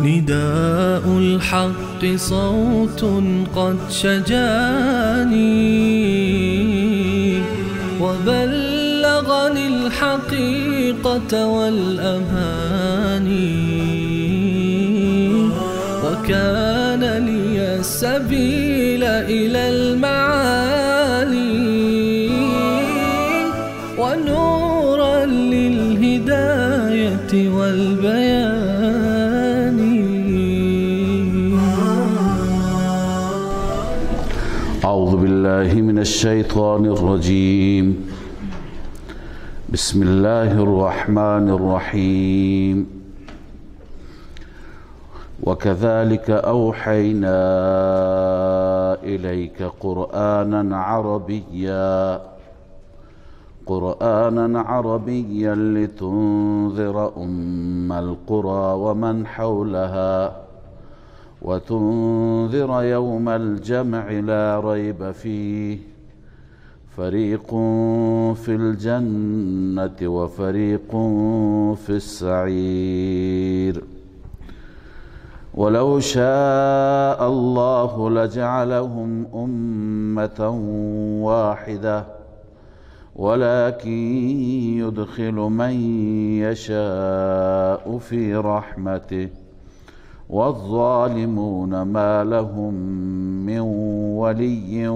نداء الحق صوت قد شجاني وبلغني الحقيقة والأماني وكان لي السبيل إلى المعالي ونورا للهداية والبيان. أعوذ بالله من الشيطان الرجيم. بسم الله الرحمن الرحيم. وكذلك أوحينا إليك قرآنا عربيا لتنذر أم القرى ومن حولها وتنذر يوم الجمع لا ريب فيه فريق في الجنة وفريق في السعير. ولو شاء الله لجعلهم أمة واحدة ولكن يدخل من يشاء في رحمته والظالمون ما لهم من ولي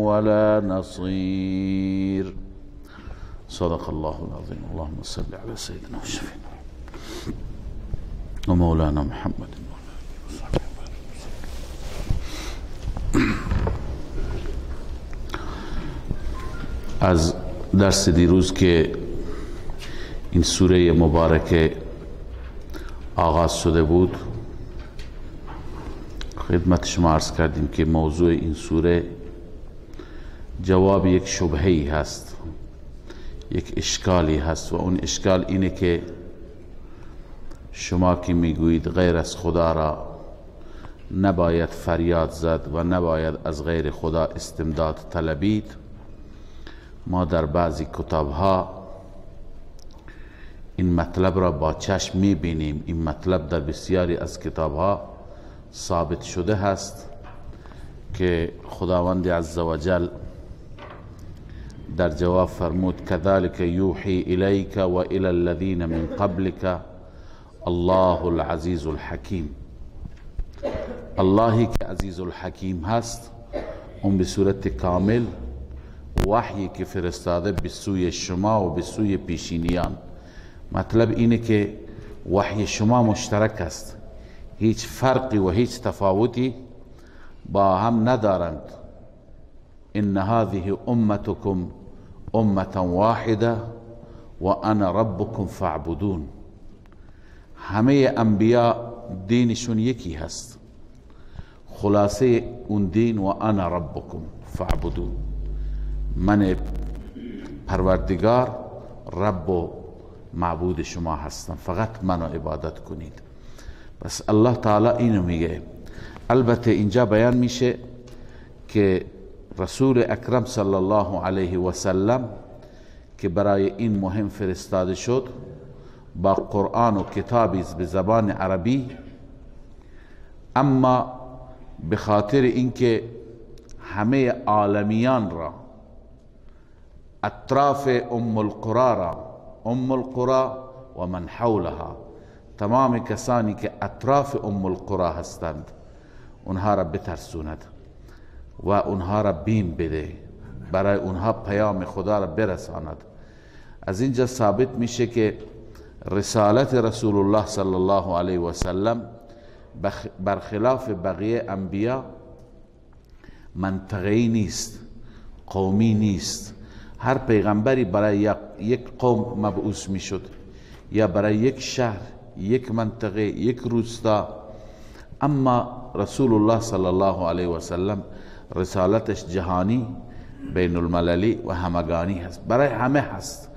ولا نصير. صدق الله العظيم. اللهم صل على سيدنا وشفينا ومولانا محمد. از درس دیروز که این سوره مبارکه آغاز شده بود خدمت شما عرض کردیم که موضوع این سوره جواب یک شبهه‌ای هست، یک اشکالی هست و اون اشکال اینه که شما که میگویید غیر از خدا را نباید فریاد زد و نباید از غیر خدا استمداد طلبید، ما در بعضی کتابها این مطلب را با چشم میبینیم. این مطلب در بسیاری از کتابها ثابت شده هست که خداوند عزوجل در جواب فرمود كذلك يوحي إليك وإلى الذين من قبلك الله العزيز الحكيم. اللهی که عزیز الحکیم هست اون به صورت کامل وحی که فرستاده به سوی شما و به سوی پیشینیان. مطلب اینه که وحی شما مشترک است، هیچ فرقی و هیچ تفاوتی با هم ندارند. ان هذه امتكم امه واحده و انا ربكم فاعبدون. همه انبیا دینشون یکی هست، خلاصه اون دین و انا ربكم فاعبدون، من پروردگار رب و معبود شما هستم، فقط منو عبادت کنید. بس الله تعالی اینو میگه. البته اینجا بیان میشه که رسول اکرم صلی الله علیه و سلم که برای این مهم فرستاده شد با قرآن و کتابی به زبان عربی، اما به خاطر اینکه همه عالمیان را، اطراف ام القرى و من حولها، تمام کسانی که اطراف ام القرى هستند اونها را بترسوند و اونها را بیم بده، برای اونها پیام خدا را برساند. از اینجا ثابت میشه که رسالت رسول الله صلی الله علیه و سلم برخلاف بقیه انبیا منطقه‌ای نیست، قومی نیست. هر پیغمبری برای یک قوم مبعوث میشد یا برای یک شهر یک منطقه، یک روستا. اما رسول الله صلی الله علیه و سلم رسالتش جهانی، بین المللی و همگانی هست، برای همه هست.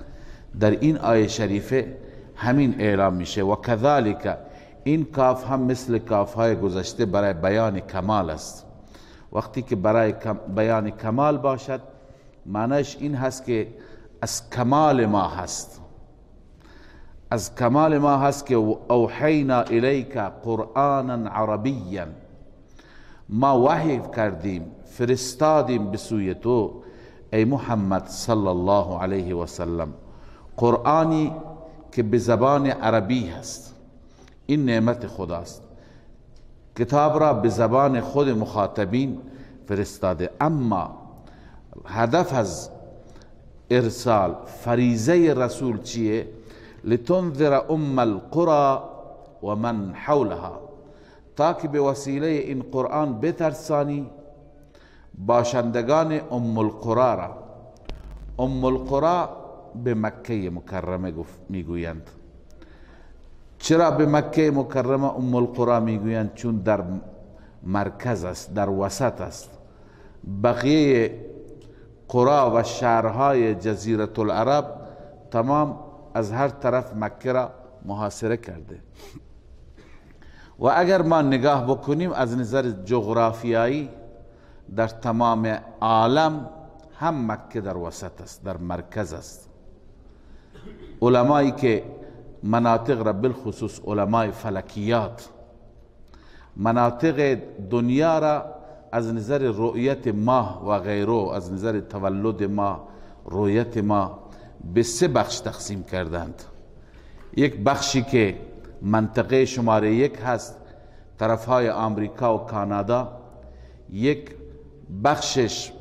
در این آیه شریفه همین اعلام میشه. و کذالک، این کاف هم مثل کاف های گذشته برای بیان کمال است. وقتی که برای بیان کمال باشد معنیش این هست که از کمال ما هست، از کمال ما هست که اوحینا الیک قرآنا عربیا، ما وحی کردیم، فرستادیم به سوی تو ای محمد صلی الله علیه و سلم قرآنی که به زبان عربی هست. این نعمت خداست، کتاب را به زبان خود مخاطبین فرستاده. اما هدف از ارسال، فریضه رسول چیه؟ لتنذر ام القرى و من حولها، تا که به وسیله این قرآن بترسانی باشندگان ام القرى را. ام القرى به مکه مکرمه میگویند. چرا به مکه مکرمه ام القرى میگویند؟ چون در مرکز است، در وسط است. بقیه قرى و شهرهای جزیره العرب تمام از هر طرف مکه را محاصره کرده. و اگر ما نگاه بکنیم از نظر جغرافیایی در تمام عالم هم مکه در وسط است، در مرکز است. علمایی که مناطق را، بالخصوص علمای فلکیات، مناطق دنیا را از نظر رؤیت ماه و غیره، از نظر تولد ماه، رؤیت ماه، به 3 بخش تقسیم کردند. یک بخشی که منطقه شماره 1 هست، طرفهای آمریکا و کانادا. یک بخشش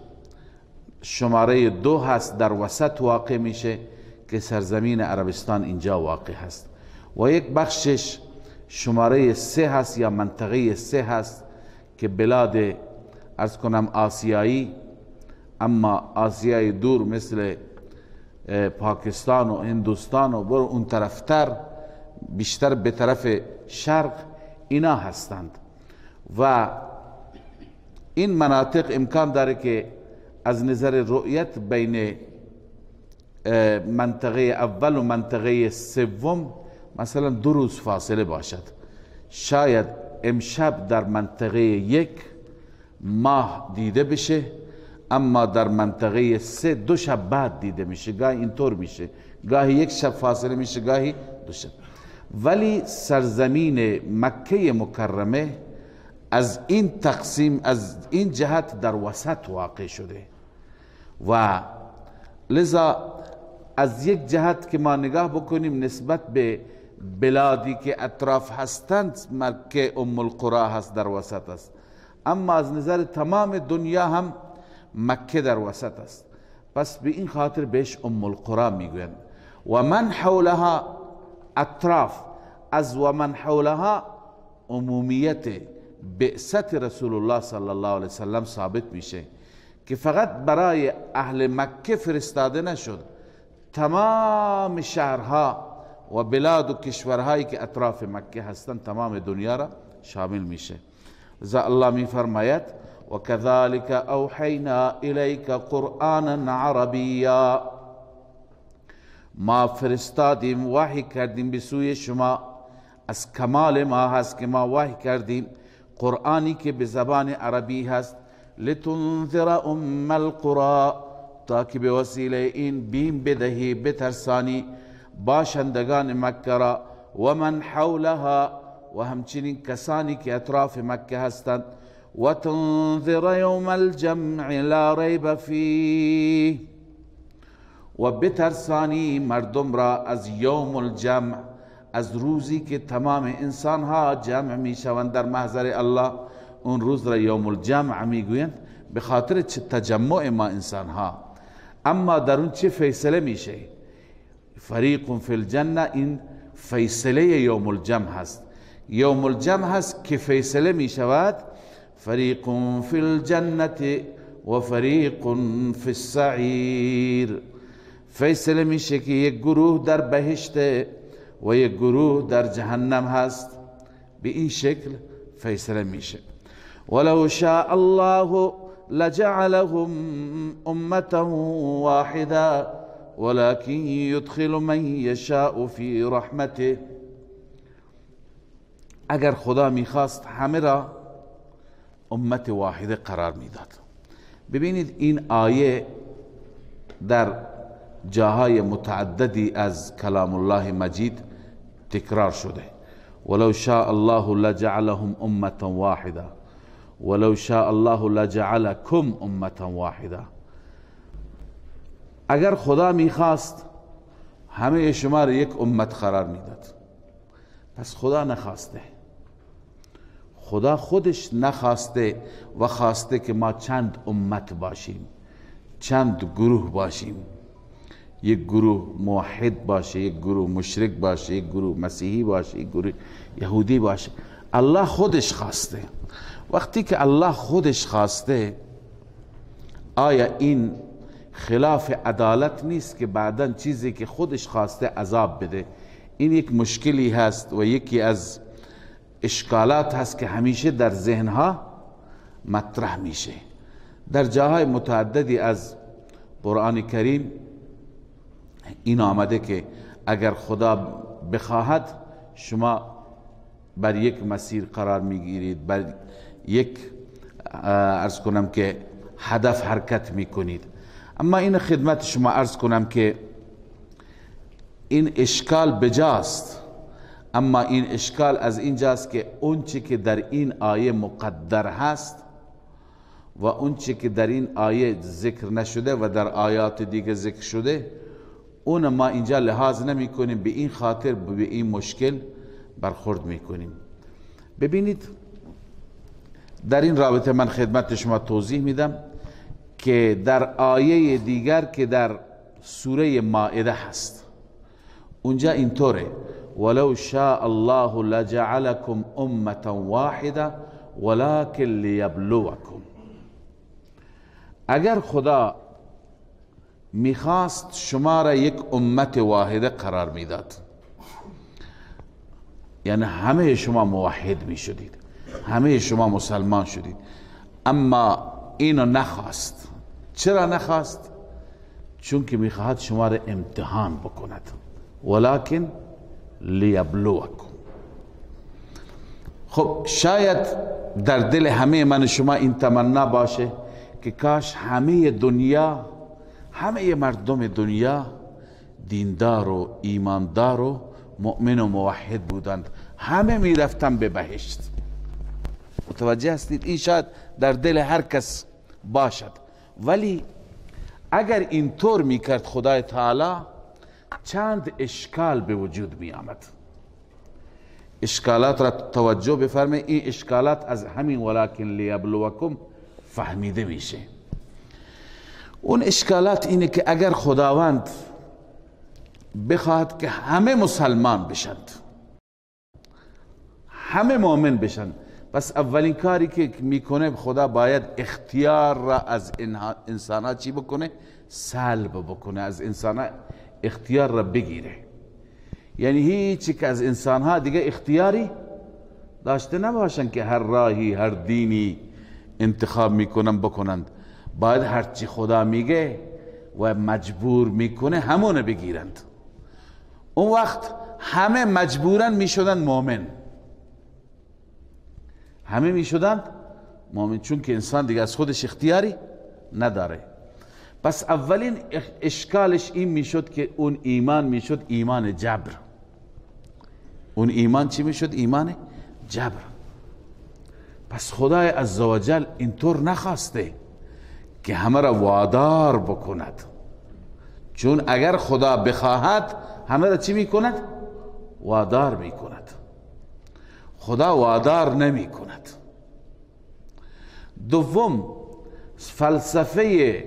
شماره 2 هست، در وسط واقع میشه که سرزمین عربستان اینجا واقع هست. و یک بخشش شماره 3 هست یا منطقه 3 هست که بلاد ارز کنم آسیایی، اما آسیای دور مثل پاکستان و هندوستان و برو اون طرفتر، بیشتر به طرف شرق اینا هستند. و این مناطق امکان داره که از نظر رؤیت بین منطقه اول و منطقه سوم مثلا 2 روز فاصله باشد. شاید امشب در منطقه 1 ماه دیده بشه، اما در منطقه 3 2 شب بعد دیده میشه. گاهی اینطور میشه، گاهی 1 شب فاصله میشه، گاهی 2 شب. ولی سرزمین مکه مکرمه از این تقسیم، از این جهت در وسط واقع شده. و لذا از یک جهت که ما نگاه بکنیم نسبت به بلادی که اطراف هستند، مکه ام القرى هست، در وسط است. اما از نظر تمام دنیا هم مکه در وسط است. پس به این خاطر بهش ام القرى میگویند. و من حولها، اطراف از و من حولها عمومیت بعثت رسول الله صلی الله علیه وسلم ثابت میشه که فقط برای اهل مکه فرستاده نشد، تمام شهرها و بلاد و کشورهایی که اطراف مکه هستند تمام دنیا را شامل میشه. لذا الله می فرماید و کذالک اوحینا الیک قرآنا عربیا، ما فرستادیم، وحی کردیم به سوی شما. از کمال ما هست که ما وحی کردیم قرآنی که به زبان عربی هست. لتنذر ام القرى، تا که به وسیله این بیم بدهی، بترسانی باشندگان مکه را. و من حولها، و همچنین کسانی که اطراف مکه هستند. و تنذر یوم الجمع لا ریب فیه، و بترسانی مردم را از یوم الجمع، از روزی که تمام انسان ها جمع می شوند در محضر الله. اون روز را یوم الجمع می گویند به خاطر تجمع ما انسان ها. اما در اون چه فیصله میشه؟ فریق فی الجنه، این فیصله یوم الجمع هست. یوم الجمع هست که فیصله می شود فریق فی الجنه و فریق فی السعیر. فیصله میشه که یک گروه در بهشت و یک گروه در جهنم هست. به این شکل فیصله میشه. ولو شاء الله لجعلهم امة واحدة ولكن يدخل من يشاء في رحمته. اگر خدا میخواست همه را امت واحده قرار میداد. ببینید این آیه در جاهای متعددی از کلام الله مجید تکرار شده. ولو شاء الله لجعلهم امة واحده ولو شاء الله لجعلكم امة واحده. اگر خدا میخواست همه شما را یک امت قرار میداد، پس خدا نخواسته. خدا خودش نخواسته و خواسته که ما چند امت باشیم، چند گروه باشیم. یک گروه موحد باشه، یک گروه مشرک باشه، یک گروه مسیحی باشه، یک گروه یهودی باشه. الله خودش خواسته. وقتی که الله خودش خواسته، آیا این خلاف عدالت نیست که بعداً چیزی که خودش خواسته عذاب بده؟ این یک مشکلی هست و یکی از اشکالات هست که همیشه در ذهنها مطرح میشه. در جاهای متعددی از قرآن کریم این آمده که اگر خدا بخواهد شما بر یک مسیر قرار میگیرید، بر یک عرض کنم که هدف حرکت میکنید. اما این خدمت شما عرض کنم که این اشکال بجاست، اما این اشکال از اینجاست که اون چی که در این آیه مقدر هست و اون چی که در این آیه ذکر نشده و در آیات دیگه ذکر شده، اون ما اینجا لحاظ نمی کنیم. به این خاطر به این مشکل برخورد می کنیم. ببینید در این رابطه من خدمت شما توضیح میدم که در آیه دیگر که در سوره مائده هست، اونجا اینطوره: ولو شاء الله لجعلكم امة واحده ولكن ليبلوكم. اگر خدا میخواست شما را یک امت واحده قرار میداد، یعنی همه شما موحد میشدید، همه شما مسلمان شدید، اما اینو نخواست. چرا نخواست؟ چون که میخواهد شما را امتحان بکند. ولکن لیبلوکم. خب شاید در دل همه من شما این تمنا باشه که کاش همه دنیا، همه مردم دنیا دیندار و ایماندار و مؤمن و موحد بودند، همه میرفتن به بهشت. متوجه هستید؟ این شاید در دل هر کس باشد. ولی اگر اینطور میکرد خدای تعالی، چند اشکال به وجود می آمد. اشکالات را توجه بفرمایید. این اشکالات از همین ولکن لیبلوکم فهمیده میشه. اون اشکالات اینه که اگر خداوند بخواهد که همه مسلمان بشند، همه مؤمن بشند، پس اولین کاری که میکنه خدا باید اختیار را از انسانها چی بکنه؟ سلب بکنه، از انسانها اختیار را بگیره. یعنی هیچی که از انسانها دیگه اختیاری داشته نباشن که هر راهی، هر دینی انتخاب میکنن بکنند. باید هرچی خدا میگه و مجبور میکنه همونه بگیرند. اون وقت همه مجبورن میشدن مؤمن، همه میشدن مؤمن، چون که انسان دیگه از خودش اختیاری نداره. پس اولین اشکالش این میشد که اون ایمان میشد ایمان جبر. اون ایمان چی میشد؟ ایمان جبر. پس خدای عزوجل اینطور نخواسته که همه را وادار بکند، چون اگر خدا بخواهد همه را چی میکند؟ وادار میکند. خدا وادار نمی کند. دوم، فلسفه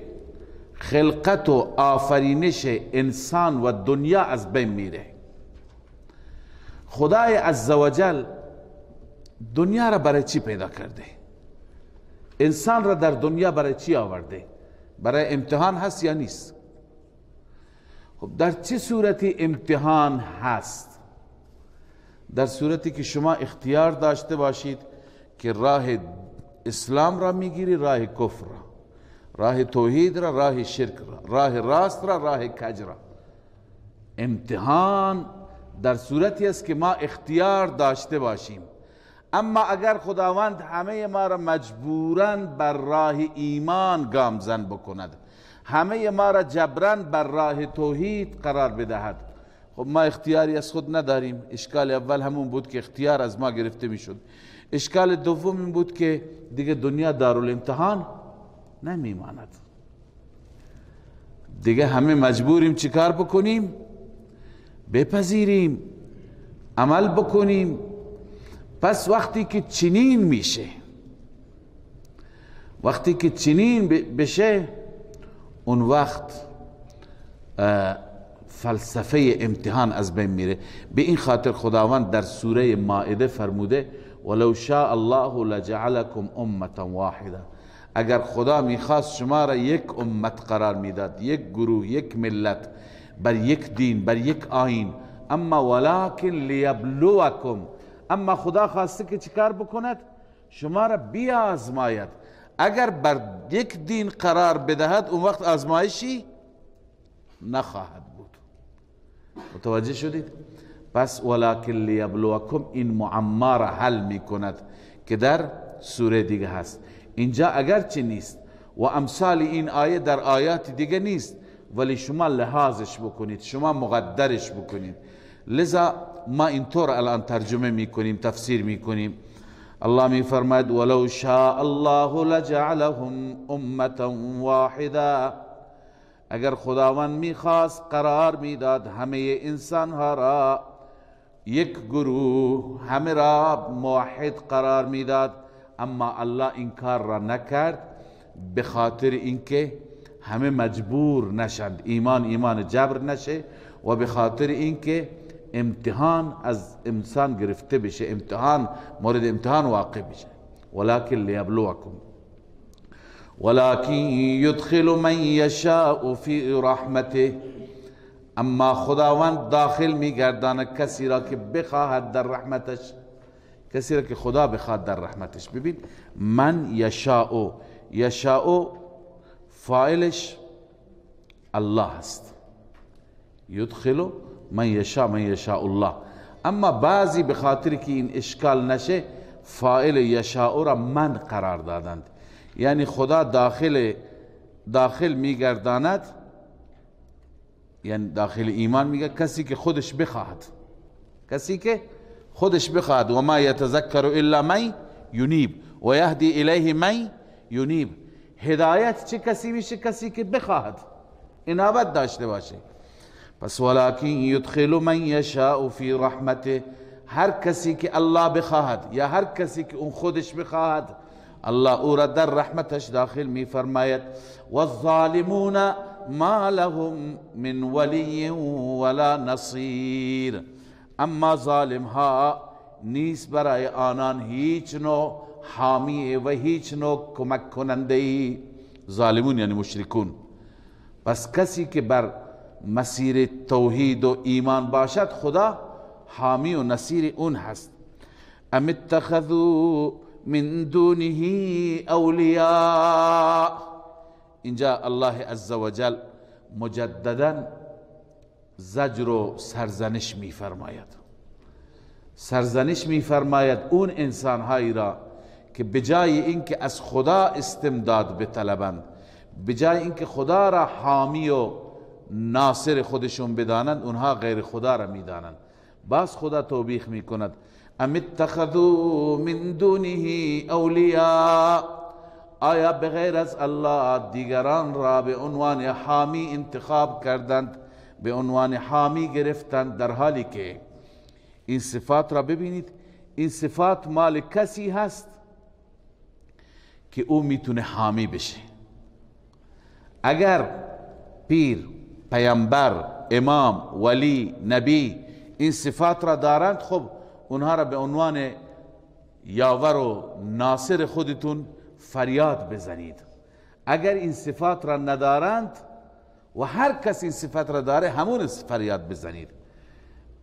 خلقت و آفرینش انسان و دنیا از بین میره. خدای عزوجل دنیا را برای چی پیدا کرده؟ انسان را در دنیا برای چی آورده؟ برای امتحان هست یا نیست؟ خب در چه صورتی امتحان هست؟ در صورتی که شما اختیار داشته باشید که راه اسلام را میگیری، راه کفر را، راه توحید را، راه شرک را، راه راست را، راه کج را. امتحان در صورتی است که ما اختیار داشته باشیم. اما اگر خداوند همه ما را مجبوراً بر راه ایمان گامزن بکند، همه ما را جبراً بر راه توحید قرار بدهد، خب ما اختیاری از خود نداریم. اشکال اول همون بود که اختیار از ما گرفته میشد. اشکال دوم این بود که دیگه دنیا دارالامتحان نمیماند. دیگه همه مجبوریم چیکار بکنیم؟ بپذیریم، عمل بکنیم. پس وقتی که چنین میشه، وقتی که چنین بشه، اون وقت فلسفه امتحان از بین میره. به این خاطر خداوند در سوره مائده فرموده ولو شاء الله لجعلكم امه واحده. اگر خدا میخواست شما را یک امت قرار میداد، یک گروه، یک ملت، بر یک دین، بر یک آیین. اما ولکن لیبلوکم، اما خدا خواسته که چیکار بکند؟ شما را بیازماید. اگر بر یک دین قرار بدهد اون وقت آزمایشی نخواهد بود. متوجه شدید؟ پس ولکن لیبلوکم این معما را حل میکند که در سوره دیگه هست. اینجا اگرچه نیست و امثال این آیه در آیات دیگه نیست، ولی شما لحاظش بکنید، شما مقدرش بکنید. لذا ما اینطور الان ترجمه میکنیم، تفسیر میکنیم. الله میفرماید ولو شاء الله لجعلهم امه واحده. اگر خداوند میخواست قرار میداد همه انسان ها را یک گروه، همه را موحد قرار میداد. اما الله این کار را نکرد به خاطر اینکه همه مجبور نشند، ایمان جبر نشه، و به خاطر اینکه امتحان از انسان گرفته بشه، امتحان مورد امتحان واقع بشه. ولکن لیبلوکم ولکن یدخل من یشاء فی رحمته. اما خداوند داخل میگرداند کسی را که بخواهد در رحمتش، کسی را که خدا بخواد در رحمتش. ببین من یشاء، یشاء فاعلش الله است، یدخل من یشاء، من یشاء الله. اما بعضی به خاطر که این اشکال نشه فاعل یشاء را من قرار دادند، یعنی خدا داخل میگرداند، یعنی داخل ایمان میگه کسی که خودش بخواهد، کسی که خودش بخواهد. و ما یتذکر الا من ینیب و یهدی الیه من ینیب. هدایت چه کسی میشه؟ کسی که بخواهد، انابت داشته باشه. پس ولکن یدخل من یشاء فی رحمته. هر کسی که الله بخواهد یا هر کسی که اون خودش بخواهد، الله او را در رحمتش داخل می فرماید. والظالمون ما لهم من ولی ولا نصیر. اما ظالم ها نیست برای آنان هیچ نوع حامی و هیچ نوع کمک کننده. ظالمون یعنی مشرکون. پس کسی که بر مسیر توحید و ایمان باشد خدا حامی و نصیر اون هست. ام اتخذوا من دونه اولیاء. اینجا الله عزوجل مجددا زجر و سرزنش می فرماید. سرزنش می فرماید اون انسان هایی را که بجای اینکه از خدا استمداد بطلبند، بجای اینکه خدا را حامی و ناصر خودشون بدانند، اونها غیر خدا را میدانند. باز خدا توبیخ میکند ام اتخذوا من دونه اولیاء. آیا بغیر از الله دیگران را به عنوان حامی انتخاب کردند، به عنوان حامی گرفتند، در حالی که این صفات را ببینید، این صفات مال کسی هست که او میتونه حامی بشه. اگر پیر، پیامبر، امام، ولی، نبی این صفات را دارند، خب اونها را به عنوان یاور و ناصر خودتون فریاد بزنید. اگر این صفات را ندارند و هر کس این صفات را داره، همون فریاد بزنید.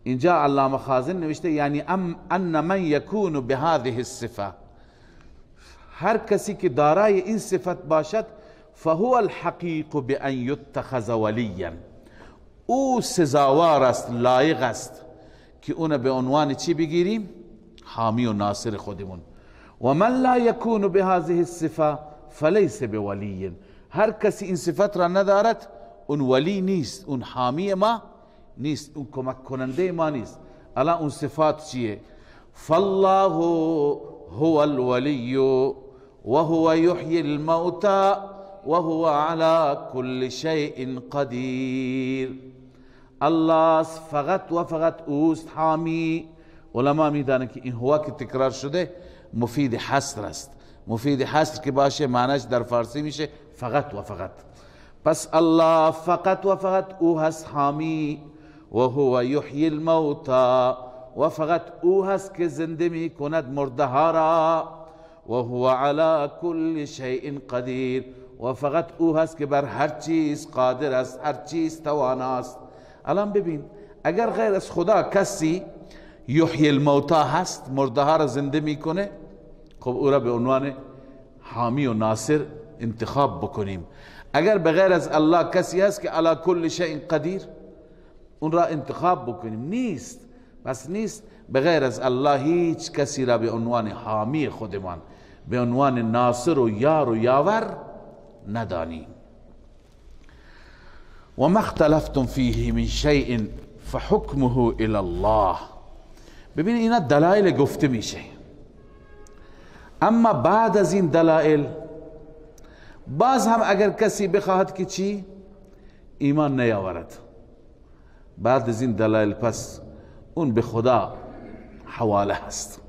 اینجا علامه خازن نوشته یعنی ان من یکون بهذه الصفه، هر کسی که دارای این صفت باشد، فهو الحقیق بان یتخذ ولیا، او سزاوار است، لایق است که اون به عنوان چی بگیریم؟ حامی و ناصر خودمون. و من لا یکون بهذه الصفه فلیس بولی، هر کسی این صفت را ندارد اون ولی نیست، اون حامی ما نیست، اون کمک کننده ما نیست. الان اون صفات چیه؟ فالله هو الولی و هو یحیی الموتى و هو على كل شیء قدیر. الله فقط و فقط اوست حامی. علما میدانن که این هو که تکرار شده مفید حصر است، مفید حصر که باشه معنیش در فارسی میشه فقط و فقط. پس الله فقط و فقط او هست حامی، و هو یحیی الموتى، و فقط او هست که زنده می کند مرده ها را، و هو علی کل شیء قدیر، و فقط او هست که بر هر چیز قادر است، هر چیز تواناست. الان ببین اگر غیر از خدا کسی یحیی الموتى هست، مرده ها را زنده میکنه، خب او را به عنوان حامی و ناصر انتخاب بکنیم. اگر بغیر از الله کسی هست که علی کل شیء قدیر، اون را انتخاب بکنیم. نیست، بس نیست. بغیر از الله هیچ کسی را به عنوان حامی خودمان، به عنوان ناصر و یار و یاور ندانیم. و ما اختلفتم فیه من شیء فحکمه الی الله. ببین اینا دلایل گفته میشه، اما بعد از این دلایل باز هم اگر کسی بخواهد که چی ایمان نیاورد، بعد از این دلایل پس اون به خدا حواله هست،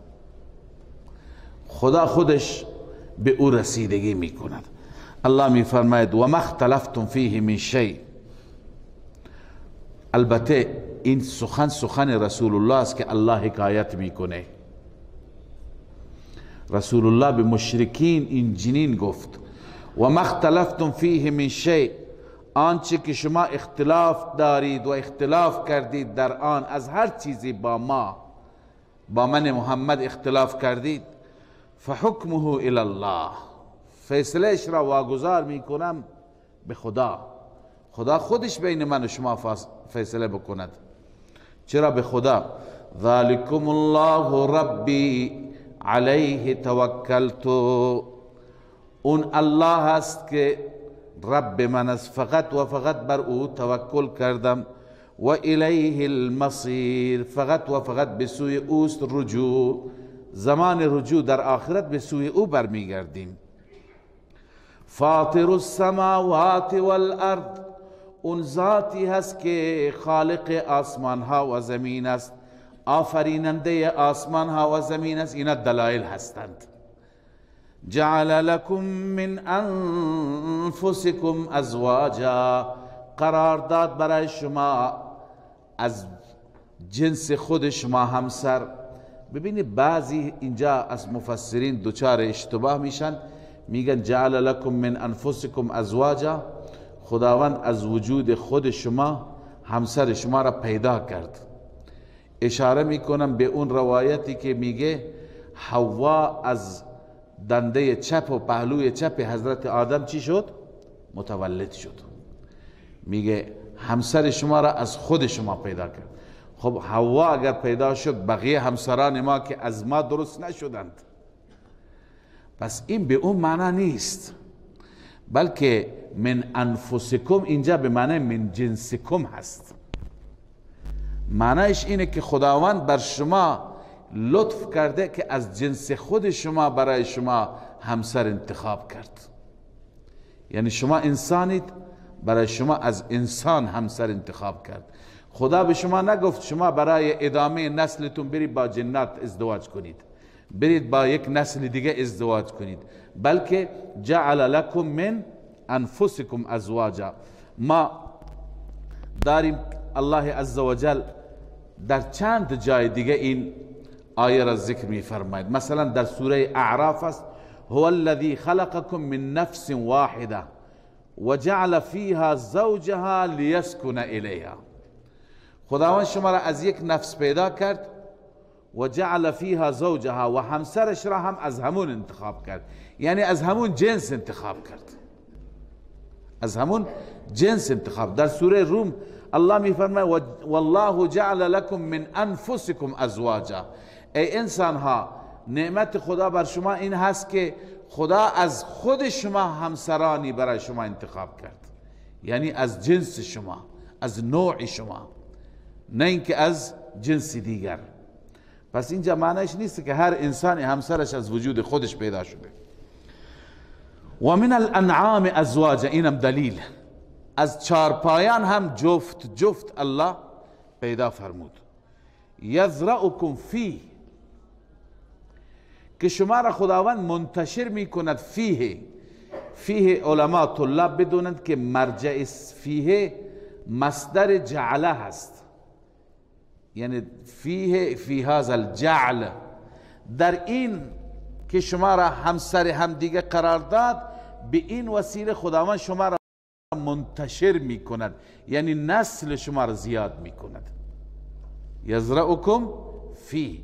خدا خودش به او رسیدگی میکند. الله میفرماید و ما اختلفتم فیه من شیء. البته این سخن رسول الله است که الله حکایت میکنه. رسول الله به مشرکین این جنین گفت و ما اختلفتم فیه من شیء، آنچه که شما اختلاف دارید و اختلاف کردید در آن از هر چیزی با من محمد اختلاف کردید، فحکمه الی الله، فیصلهش را واگذار میکنم به خدا. خدا خودش بین من و شما فیصله بکند. چرا به خدا؟ ذالکم الله ربی علیه توکلت، اون الله هست که رب من است، فقط و فقط بر او توکل کردم. و الیه المصیر، فقط و فقط به سوی اوست رجوع، زمان رجوع در آخرت به سوی او برمیگردیم. فاطر السماوات والارض، اون ذاتی هست که خالق آسمان ها و زمین است، آفریننده آسمان ها و زمین است. اینا دلائل هستند. جعل لكم من انفسكم ازواجا، قرار داد برای شما از جنس خود شما همسر. ببینید بعضی اینجا از مفسرین دوچار اشتباه میشن، میگن جعل لكم من انفسكم ازواجا، خداوند از وجود خود شما همسر شما را پیدا کرد. اشاره میکنم به اون روایتی که میگه حوا از دنده چپ و پهلوی چپ حضرت آدم چی شد؟ متولد شد. میگه همسر شما را از خود شما پیدا کرد. خب حوا اگر پیدا شد، بقیه همسران ما که از ما درست نشدند. پس این به اون معنی نیست، بلکه من انفسکم اینجا به معنی من جنسکم هست. معنیش اینه که خداوند بر شما لطف کرده که از جنس خود شما برای شما همسر انتخاب کرد. یعنی شما انسانید، برای شما از انسان همسر انتخاب کرد. خدا به شما نگفت شما برای ادامه نسلتون برید با جنات ازدواج کنید، برید با یک نسل دیگه ازدواج کنید، بلکه جعل لكم من انفسكم ازواجا. ما داریم الله عزوجل در چند جای دیگه این آیه را ذکر می فرماید. مثلا در سوره اعراف است هو الذی خلقكم من نفس واحده وجعل فيها زوجها ليسكن الیها. خداوند شما را از یک نفس پیدا کرد و جعل فیها زوجها و همسرش را هم از همون انتخاب کرد، یعنی از همون جنس انتخاب کرد، از همون جنس انتخاب. در سوره روم الله میفرماید والله جعل لكم من انفسكم ازواجا. ای انسان ها، نعمت خدا بر شما این هست که خدا از خود شما همسرانی برای شما انتخاب کرد، یعنی از جنس شما، از نوع شما، نه اینکه از جنس دیگر. پس اینجا معنیش نیست که هر انسانی همسرش از وجود خودش پیدا شده. و من الانعام ازواجا، اینم دلیل. از چارپایان هم جفت جفت الله پیدا فرمود. یذرأکم فیه، که شما را خداوند منتشر می کند. فیه علما طلاب بدونند که مرجع فیه مصدر جعله هست، یعنی فی هذا الجعل، در این که شما را همسر همدیگه قرار داد، به این وسیله خداوند شما را منتشر می کند، یعنی نسل شما را زیاد می کند. یزرعکم فیه،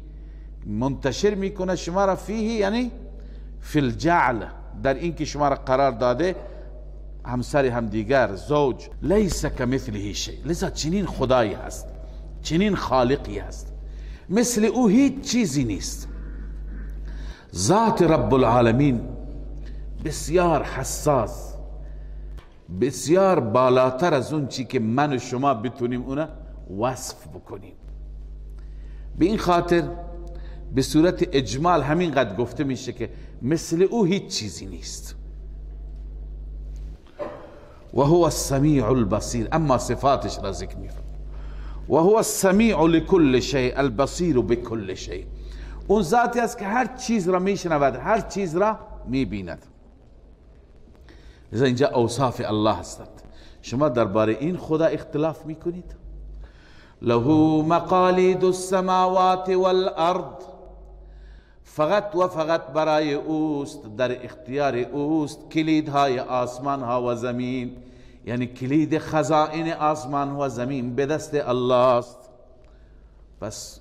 منتشر می کند شما را فیه، یعنی فی الجعل، در این که شما را قرار داده همسر همدیگر، زوج. لیس کمثله شیء، لذا چنین خدایی هست، چنین خالقی هست، مثل او هیچ چیزی نیست. ذات رب العالمین بسیار حساس، بسیار بالاتر از اون چی که من و شما بتونیم اونه وصف بکنیم. به این خاطر به صورت اجمال همین قد گفته میشه که مثل او هیچ چیزی نیست. و هو السمیع البصیر، اما صفاتش را ذکر می‌کنه. و هو السمیع لكل شیء البصیر بكل شیء، اون ذاتی است که هر چیز را میشنود، هر چیز را میبیند. لذا اینجا اوصاف الله هستند. شما درباره این خدا اختلاف میکنید. له مقالید السماوات والارض، فقط و فقط برای اوست، در اختیار اوست کلیدهای آسمان ها و زمین، یعنی کلید خزائن آسمان و زمین به دست الله است. پس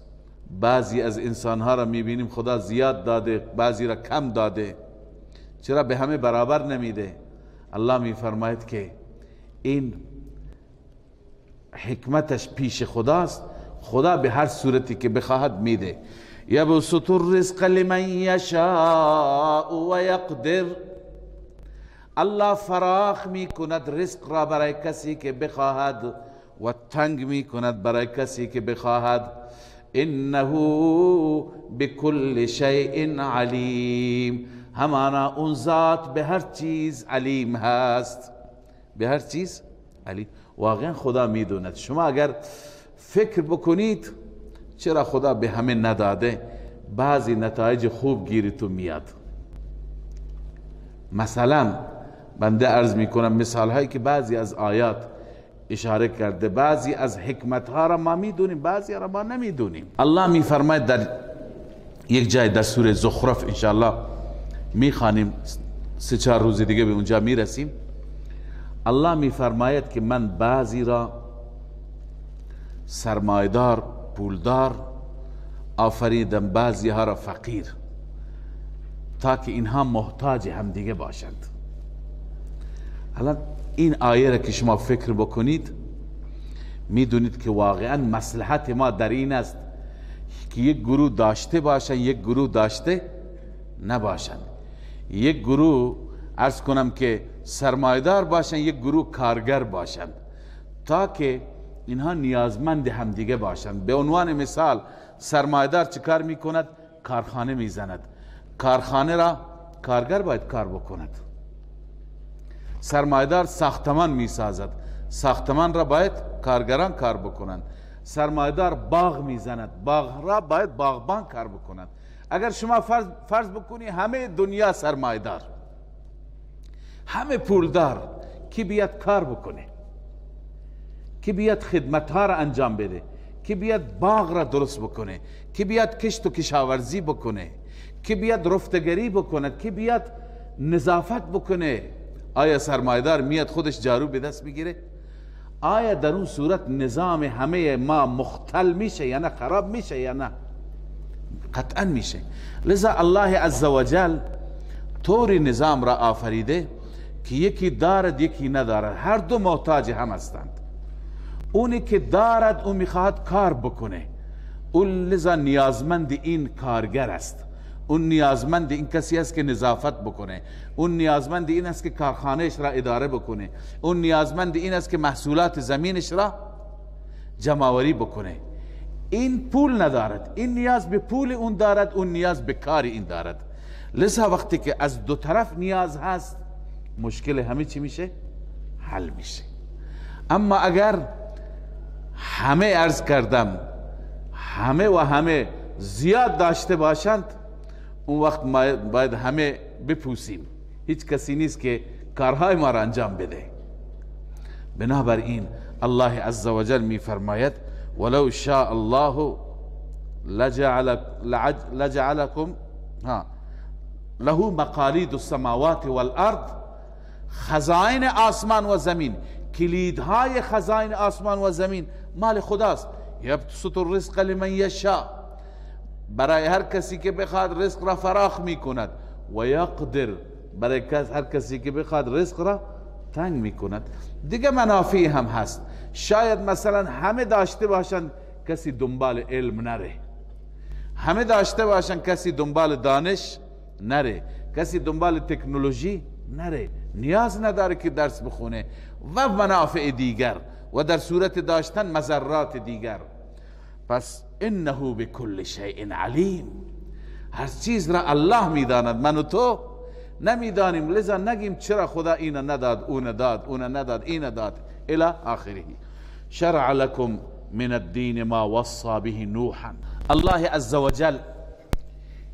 بعضی از انسان ها را میبینیم خدا زیاد داده، بعضی را کم داده، چرا به همه برابر نمیده؟ الله میفرماید که این حکمتش پیش خداست، خدا به هر صورتی که بخواهد میده. یبسط الرزق لمن یشاء و یقدر، الله فراخ می کند رزق را برای کسی که بخواهد و تنگ می کند برای کسی که بخواهد. انه بكل شیء علیم، همانا اون ذات به هر چیز علیم هست، به هر چیز علیم. واقعا خدا میدوند. شما اگر فکر بکنید چرا خدا به همه نداده، بعضی نتایج خوب گیرتون میاد. مثلا بنده عرض میکنم مثال هایی که بعضی از آیات اشاره کرده، بعضی از حکمت ها را ما میدونیم، بعضی را ما نمیدونیم. الله میفرماید در یک جای در سوره زخرف، انشاءالله میخوانیم 3-4 روز دیگه به اونجا میرسیم. الله میفرماید که من بعضی را سرمایدار، پولدار آفریدم، بعضی ها را فقیر، تا که اینها محتاج هم دیگه باشند. الان این آیه را که شما فکر بکنید میدونید که واقعا مصلحت ما در این است که یک گروه داشته باشن، یک گروه داشته نباشن، یک گروه عرض کنم که سرمایدار باشن، یک گروه کارگر باشن، تا که اینها نیازمند همدیگه باشند. به عنوان مثال سرمایدار چه کار میکند؟ کارخانه میزند، کارخانه را کارگر باید کار بکند. سرمایدار ساختمان میسازد، ساختمان را باید کارگران کار بکنند. سرمایدار باغ میزند، باغ را باید باغبان کار بکنند. اگر شما فرض بکنی همه دنیا سرمایدار، همه پولدار، کی بیاد کار بکنه؟ کی بیاد خدمت ها را انجام بده؟ کی بیاد باغ را درست بکنه؟ کی بیاد کشت و کشاورزی بکنه؟ کی بیاد رفتگری بکنه؟ کی بیاد نظافت بکنه؟ آیا سرمایدار میاد خودش جارو به دست بگیره؟ آیا در اون صورت نظام همه ما مختل میشه یا نه، خراب میشه یا نه؟ قطعا میشه. لذا الله عزوجل طوری نظام را آفریده که یکی دارد یکی ندارد، هر دو محتاج هم هستند. اونی که دارد اون میخواهد کار بکنه، اون لذا نیازمند این کارگر است، اون نیازمند این کسی است که نظافت بکنه، اون نیازمند این است که کارخانهش را اداره بکنه، اون نیازمند این است که محصولات زمینش را جمع‌آوری بکنه. این پول ندارد، این نیاز به پول اون دارد، اون نیاز به کار این دارد. لذا وقتی که از دو طرف نیاز هست، مشکل همه چی میشه؟ حل میشه. اما اگر همه عرض کردم همه و همه زیاد داشته باشند، اون وقت باید همه بپوسیم، هیچ کسی نیست که کارهای ما را انجام بده. بنابراین الله عزوجل می فرماید ولو شاء الله لجعلكم له مقاليد السماوات والارض، خزائن آسمان و زمین، کلیدهای خزائن آسمان و زمین مال خداست. یبسط الرزق لمن یشاء، برای هر کسی که بخواد رزق را فراخ می کند، و یقدر، برای هر کسی که بخواد رزق را تنگ می کند. دیگه منافعی هم هست. شاید مثلا همه داشته باشند کسی دنبال علم نره، همه داشته باشند کسی دنبال دانش نره، کسی دنبال تکنولوژی نره، نیاز نداره که درس بخونه، و منافع دیگر، و در صورت داشتن مضرات دیگر. پس انه بكل شیء علیم، هر چیز را الله میداند، من و تو نمیدانیم. لذا نگیم چرا خدا این نداد، اون نداد، اون نداد، این نداد الی آخره. شرع لكم من الدین ما وصى به نوحا. الله عزوجل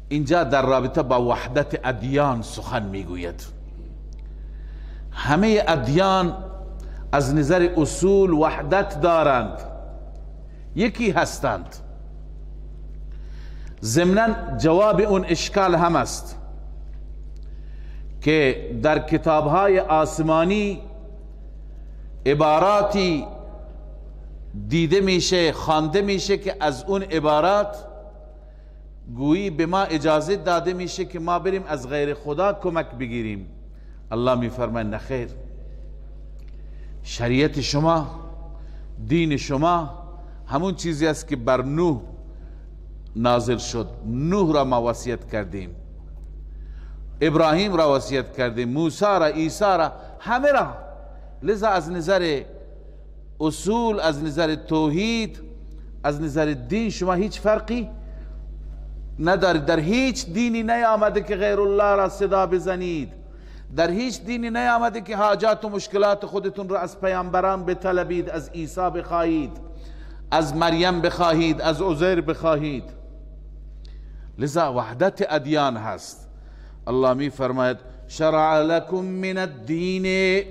اینجا در رابطه با وحدت ادیان سخن میگوید. همه ادیان از نظر اصول وحدت دارند، یکی هستند. ضمناً جواب اون اشکال هم است که در کتابهای آسمانی عباراتی دیده میشه، خوانده میشه که از اون عبارات گویی به ما اجازه داده میشه که ما بریم از غیر خدا کمک بگیریم. الله میفرماید نه خیر، شریعت شما، دین شما همون چیزی است که بر نوح نازل شد. نوح را ما وصیت کردیم، ابراهیم را وصیت کردیم، موسی را، عیسی را، همه را. لذا از نظر اصول، از نظر توحید، از نظر دین شما هیچ فرقی ندارید. در هیچ دینی نیامده که غیر الله را صدا بزنید، در هیچ دینی نیامده که حاجات و مشکلات خودتون را از پیامبران بطلبید، از عیسی بخواهید، از مریم بخواهید، از عزیر بخواهید. لذا وحدت ادیان هست. الله می فرماید شرع لكم من الدین،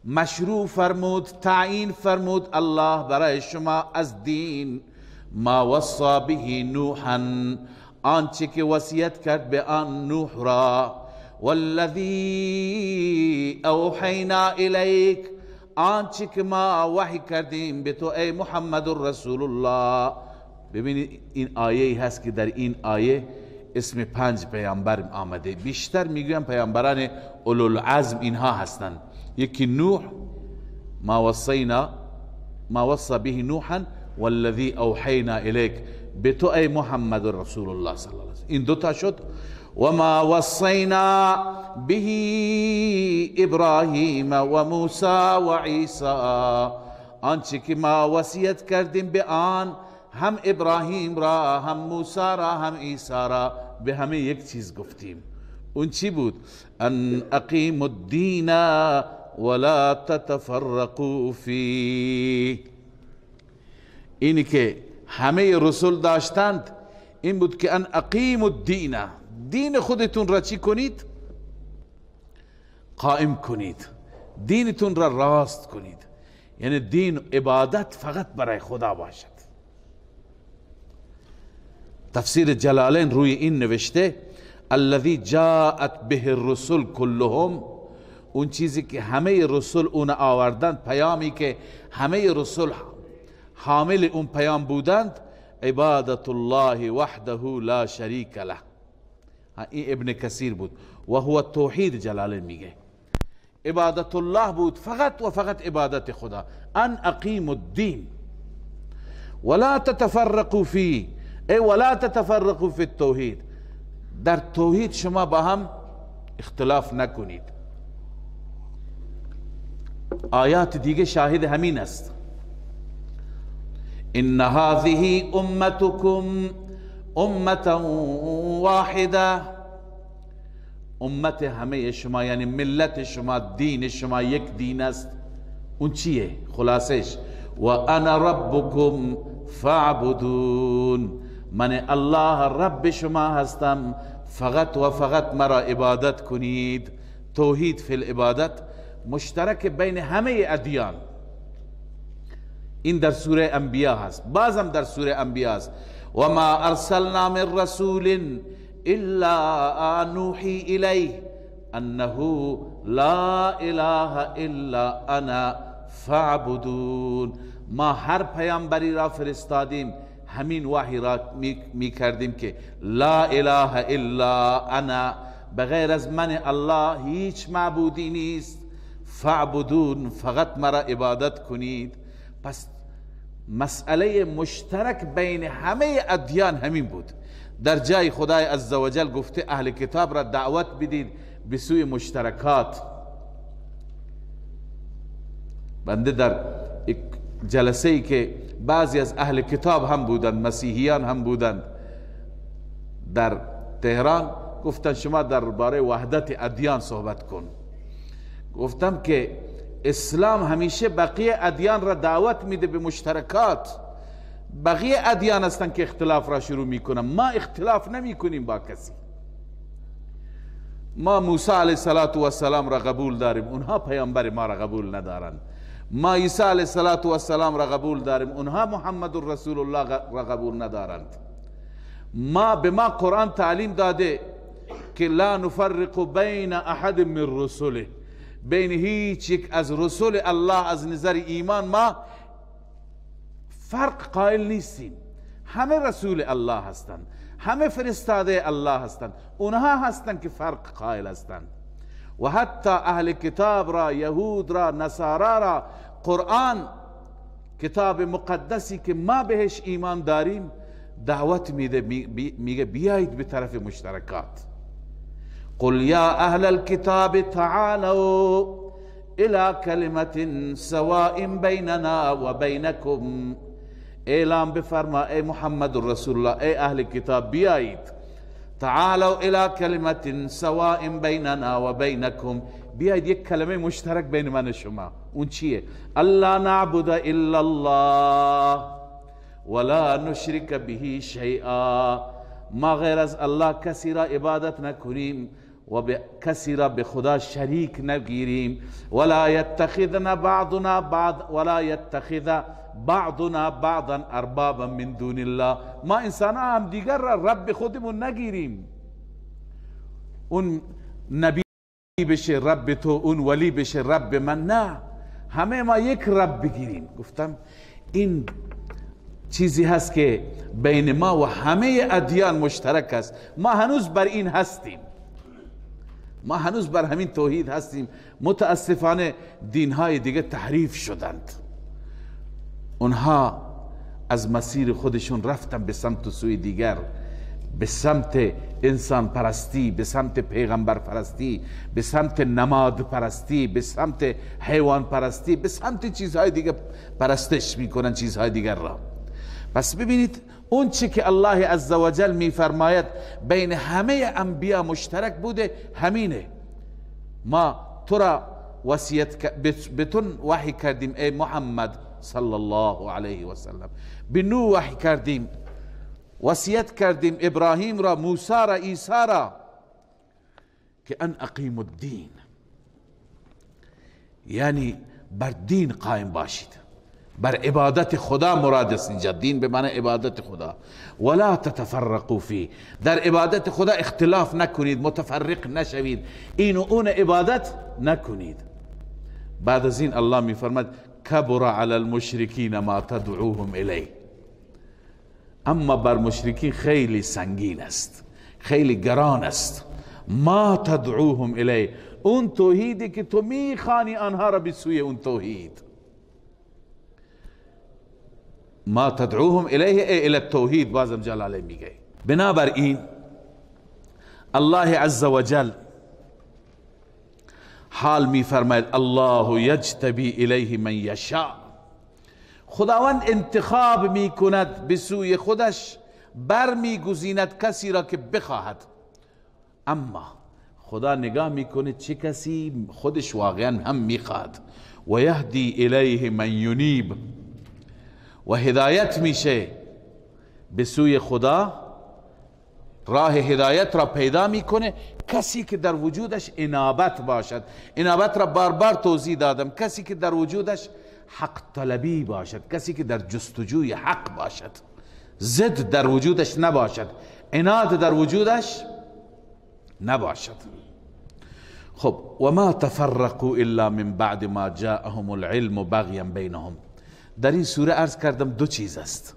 مشروع فرمود، تعیین فرمود الله برای شما از دین، ما وصى به نوحا، آنچه که وصیت کرد به آن نوح را، والذی اوحینا الیک، آنچه که ما وحی کردیم به تو ای محمد رسول الله. ببینید این آیه هست که در این آیه اسم 5 پیامبر آمده. بیشتر میگویم پیامبران اولوالعزم اینها هستند. یکی نوح، ما وصى به نوحا والذی اوحینا الیک، به تو ای محمد رسول الله صلی الله علیه وسلم. این دوتا شد. و ما وصینا به ابراهیم و موسی و عیسی، آنچه که ما وصیت کردیم به آن هم ابراهیم را، هم موسی را، هم عیسی را، به همه یک چیز گفتیم. اون چی بود؟ ان اقیموا الدین ولا تتفرقوا فیه. اینی که همه رسول داشتند این بود که ان اقیموا الدین، دین خودتون را چی کنید؟ قائم کنید، دینتون را راست کنید. یعنی دین عبادت فقط برای خدا باشد. تفسیر جلالین روی این نوشته الذی جاءت به الرسل كلهم اون چیزی که همه رسول اون آوردند، پیامی که همه رسول حامل اون پیام بودند، عبادت الله وحده لا شریک له. این ابن کثیر بود و هو توحید. جلالین میگه عبادت الله بود، فقط و فقط عبادت خدا. ان اقیم الدین ولا تتفرقوا فيه، ای ولا تتفرقوا فی التوحید، در توحید شما با هم اختلاف نکنید. آیات دیگه شاهد همین است. ان هذه امتكم امه واحده، امت همه شما یعنی ملت شما، دین شما یک دین است. اون چیه؟ خلاصش و انا ربکم فاعبدون، من الله رب شما هستم، فقط و فقط مرا عبادت کنید. توحید فی العبادت مشترک بین همه ادیان. این در سوره انبیاء هست، بازم در سوره انبیاء هست. و ما ارسلنا من رسول الا نوحی الیه انه لا اله الا انا فاعبدون. ما هر پیامبری را فرستادیم همین وحی را می کردیم که لا اله الا انا، بغیر از من الله هیچ معبودی نیست. فاعبدون، فقط مرا عبادت کنید. پس مسئله مشترک بین همه ادیان همین بود. در جای خدای عزوجل گفته اهل کتاب را دعوت بدید به سوی مشترکات. بنده در یک جلسه ای که بعضی از اهل کتاب هم بودند، مسیحیان هم بودند در تهران، گفتن شما درباره وحدت ادیان صحبت کن. گفتم که اسلام همیشه بقیه ادیان را دعوت میده به مشترکات. بقیه ادیان هستند که اختلاف را شروع میکنن، ما اختلاف نمی کنیم با کسی. ما موسی علیه السلام را قبول داریم، اونها پیامبر ما را قبول ندارند. ما عیسی علیه السلام را قبول داریم، اونها محمد رسول الله را قبول ندارند. به ما قرآن تعلیم داده که لا نفرق بین احد من رسوله، بین هیچ یک از رسول الله از نظر ایمان ما فرق قائل نیستیم. همه رسول الله هستند، همه فرستاده الله هستند، اونها هستند که فرق قائل هستند. و حتی اهل کتاب را، یهود را، نصارا را قرآن، کتاب مقدسی که ما بهش ایمان داریم، دعوت میده، میگه بیایید به طرف مشترکات. قل یا اهل الكتاب تعالوا الى كلمة سواء بیننا و بینکم. اعلام بفرما ای محمد رسول الله، ای اهل کتاب بیایید، تعالوا الى كلمة سواء بیننا و بینکم، بیایید یک کلمه مشترک بین من و شما. اون چیه؟ الا نعبد الا الله ولا نشرک به شیئا، ما غیر از الله کسی را عبادت نکنیم و کسی را به خدا شریک نگیریم. ولا يتخذنا بعضنا بعضا اربابا من دون الله، ما انسان هم دیگر را رب خودمون نگیریم. اون نبی بشه رب تو، اون ولی بشه رب من، نه، همه ما یک رب بگیریم. گفتم این چیزی هست که بین ما و همه ادیان مشترک است. ما هنوز بر این هستیم، ما هنوز بر همین توحید هستیم. متاسفانه دینهای دیگه تحریف شدند، اونها از مسیر خودشون رفتن به سمت و سوی دیگر، به سمت انسان پرستی، به سمت پیغمبر پرستی، به سمت نماد پرستی، به سمت حیوان پرستی، به سمت چیزهای دیگه پرستش میکنن، چیزهای دیگر را. پس ببینید اون چی که الله عزوجل میفرماید بین همه انبیا مشترک بوده همینه. ما تو را وصیت بتون وحی کردیم ای محمد صلی الله علیه و سلم، به نوح وحی کردیم، وصیت کردیم ابراهیم را، موسی را، عیسی را، که ان اقیم الدین، یعنی بر دین قائم باشید، بر عبادت خدا مراد است اینجا. دین به معنی عبادت خدا. ولا تتفرقوا فی، در عبادت خدا اختلاف نکنید، متفرق نشوید، این و اون عبادت نکنید. بعد از این الله می فرماید کبر علی المشرکین ما تدعوهم الیه، اما بر مشرکین خیلی سنگین است، خیلی گران است. ما تدعوهم الیه، اون توحیدی که تو میخوانی آنها را به سوی اون توحید. ما تدعوهم الیه ای الی التوحید، بازم جلاله میگه. بنابراین الله عز وجل حال میفرماید الله یجتبی الیه من یشاء، خداوند انتخاب میکند به سوی خودش، بر میگزیند کسی را که بخواهد. اما خدا نگاه میکنه چه کسی خودش واقعا هم میخواد. و یهدی الیه من ینیب، و هدایت میشه به سوی خدا، راه هدایت را پیدا میکنه کسی که در وجودش انابت باشد. انابت را بار بار توضیح دادم، کسی که در وجودش حق طلبی باشد، کسی که در جستجوی حق باشد، ضد در وجودش نباشد، عناد در وجودش نباشد. خب و ما تفرقوا الا من بعد ما جاءهم العلم بغیا بینهم، در این سوره عرض کردم دو چیز است.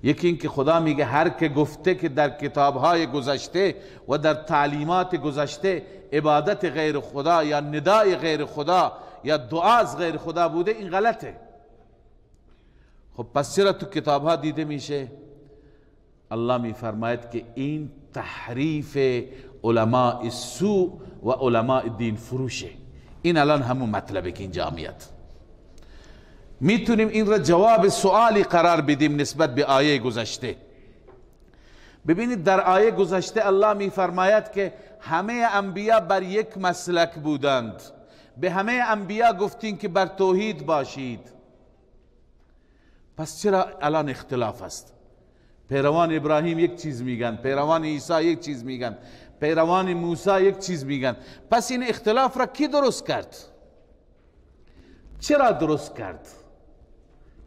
یکی این که خدا میگه هر که گفته که در کتابهای گذشته و در تعلیمات گذشته عبادت غیر خدا یا ندای غیر خدا یا دعا از غیر خدا بوده، این غلطه. خب پس چرا تو کتابها دیده میشه؟ الله میفرماید که این تحریف علماء سوء و علماء دین فروشه. این الان همون مطلبه که اینجا میاد. میتونیم این را جواب سوالی قرار بدیم نسبت به آیه گذشته. ببینید در آیه گذشته الله میفرماید که همه انبیا بر یک مسلک بودند، به همه انبیا گفتین که بر توحید باشید. پس چرا الان اختلاف است؟ پیروان ابراهیم یک چیز میگن، پیروان عیسی یک چیز میگن، پیروان موسی یک چیز میگن. پس این اختلاف را کی درست کرد؟ چرا درست کرد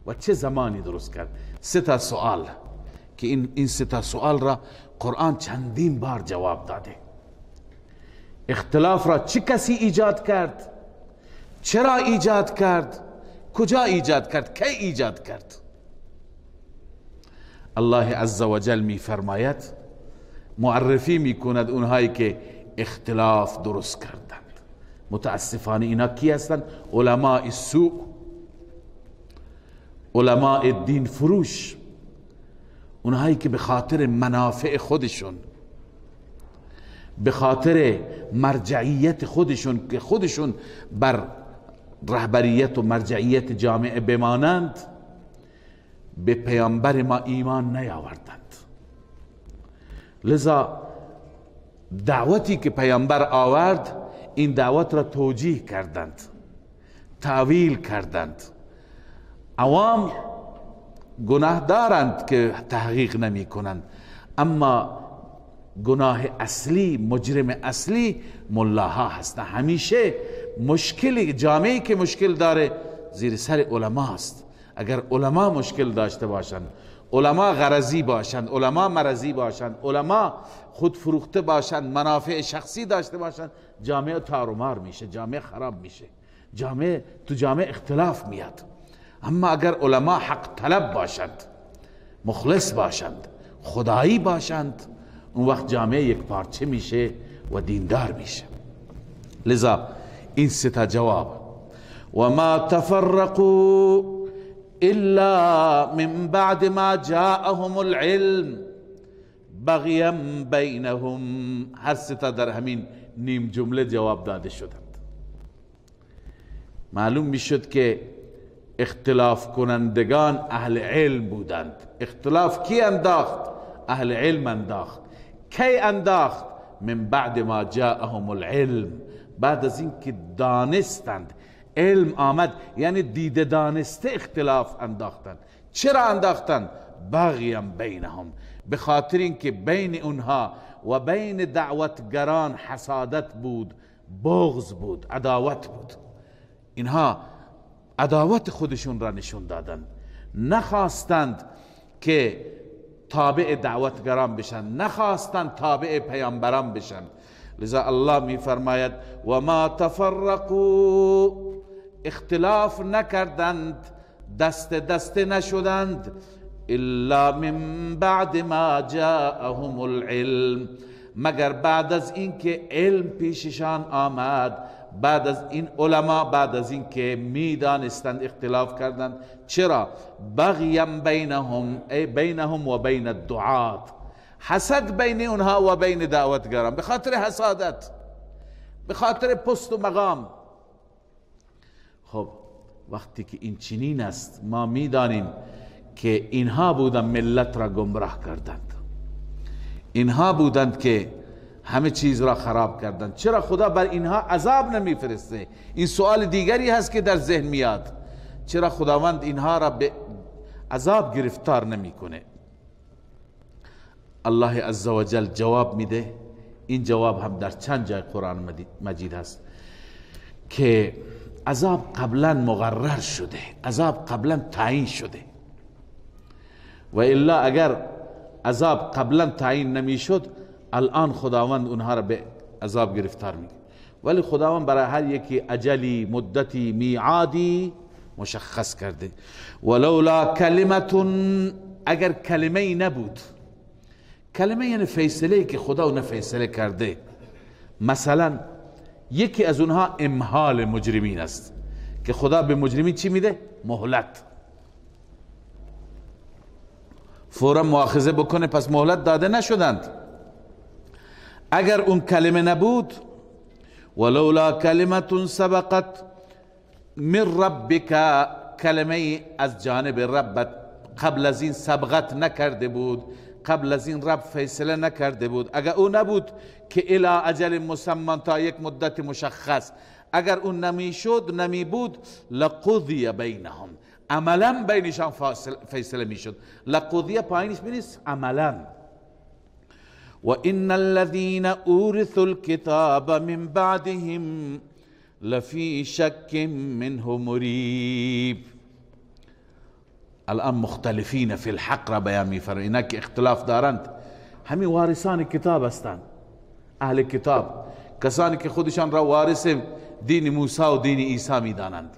و چه زمانی درست کرد؟ سه تا سوال که این سه تا سوال را قرآن چندین بار جواب داده. اختلاف را چه کسی ایجاد کرد؟ چرا ایجاد کرد؟ کجا ایجاد کرد؟ کی ایجاد کرد؟ الله عز وجل می فرماید، معرفی می کند اونهایی که اختلاف درست کردند. متاسفانه اینا کی هستند؟ علماء سوء، علماء دین فروش، اونهایی که به خاطر منافع خودشون، به خاطر مرجعیت خودشون که خودشون بر رهبریت و مرجعیت جامعه بمانند، به پیامبر ما ایمان نیاوردند. لذا دعوتی که پیامبر آورد، این دعوت را توجیه کردند، تأویل کردند. عوام گناه دارند که تحقیق نمی کنند، اما گناه اصلی، مجرم اصلی ملاها هستند. همیشه مشکل جامعه که مشکل داره زیر سر علما است. اگر علما مشکل داشته باشند، علما غرضی باشند، علما مرضی باشند، علما خودفروخته باشند، منافع شخصی داشته باشند، جامعه تارومار میشه، جامعه خراب میشه، جامعه اختلاف میاد. اما اگر علما حق طلب باشند، مخلص باشند، خدایی باشند، اون وقت جامعه یک پارچه میشه و دیندار میشه. لذا این سه تا جواب. و ما تفرقوا الا من بعد ما جاءهم العلم بغیا بینهم، هر سه تا در همین نیم جمله جواب داده شدند. معلوم میشد که اختلاف کنندگان اهل علم بودند. اختلاف کی انداخت؟ اهل علم انداخت. کی انداخت؟ من بعد ما جاءهم العلم، بعد از این که دانستند، علم آمد، یعنی دیده دانسته اختلاف انداختند. چرا انداختند؟ بغیا بینهم، به خاطر اینکه بین اونها و بین دعوتگران حسادت بود، بغض بود، عداوت بود. اینها عداوت خودشون را نشون دادند، نخواستند که تابع دعوتگران بشن، نخواستند تابع پیامبران بشن. لذا الله می فرماید و ما تفرقوا، اختلاف نکردند، دست نشدند، الا من بعد ما جاءهم العلم، مگر بعد از اینکه علم پیششان آمد، بعد از این علما، بعد از این که میدانستند اختلاف کردند. چرا؟ بغیم بینهم، ای بینهم و بین الدعات، حسد بین اونها و بین دعوتگران، به خاطر حسادت، به خاطر پست و مقام. خب وقتی که این چنین است، ما میدانیم که اینها بودند ملت را گمراه کردند، اینها بودند که همه چیز را خراب کردند. چرا خدا بر اینها عذاب نمیفرسته؟ این سوال دیگری هست که در ذهن میاد، چرا خداوند اینها را به عذاب گرفتار نمیکنه؟ الله عزوجل جواب میده. این جواب هم در چند جای قرآن مجید هست که عذاب قبلا مقرر شده، عذاب قبلا تعیین شده، و الا اگر عذاب قبلا تعیین نمیشد الان خداوند اونها را به عذاب گرفتار میکنه. ولی خداوند برای هر یکی اجلی، مدتی، میعادی مشخص کرده. ولولا کلمتون، اگر کلمه ای نبود، کلمه یعنی فیصله که خدا اون فیصله کرده. مثلا یکی از اونها امهال مجرمین است که خدا به مجرمین چی میده؟ مهلت، فورا مؤاخذه بکنه، پس مهلت داده نشدند. اگر اون کلمه نبود، ولولا کلمت سبقت من ربک، کلمه از جانب ربت قبل از این سبقت نکرده بود، قبل از این رب فیصله نکرده بود، اگر اون نبود که الی اجل مسمى، تا یک مدت مشخص، اگر اون نمیشد، نمی بود، لقضی بینهم، عملا بینشان فیصله میشد. لقضیه پایینش بینیست عملا. و ان الذين اورثوا الكتاب من بعدهم لفی شک منه مریب. الان مختلفین فی الحق را بیان می‌فرماید. اینا که اختلاف دارند همین وارثان کتاب هستند، اهل کتاب، کسانی که خودشان را وارث دین موسی و دین عیسی می‌دانند،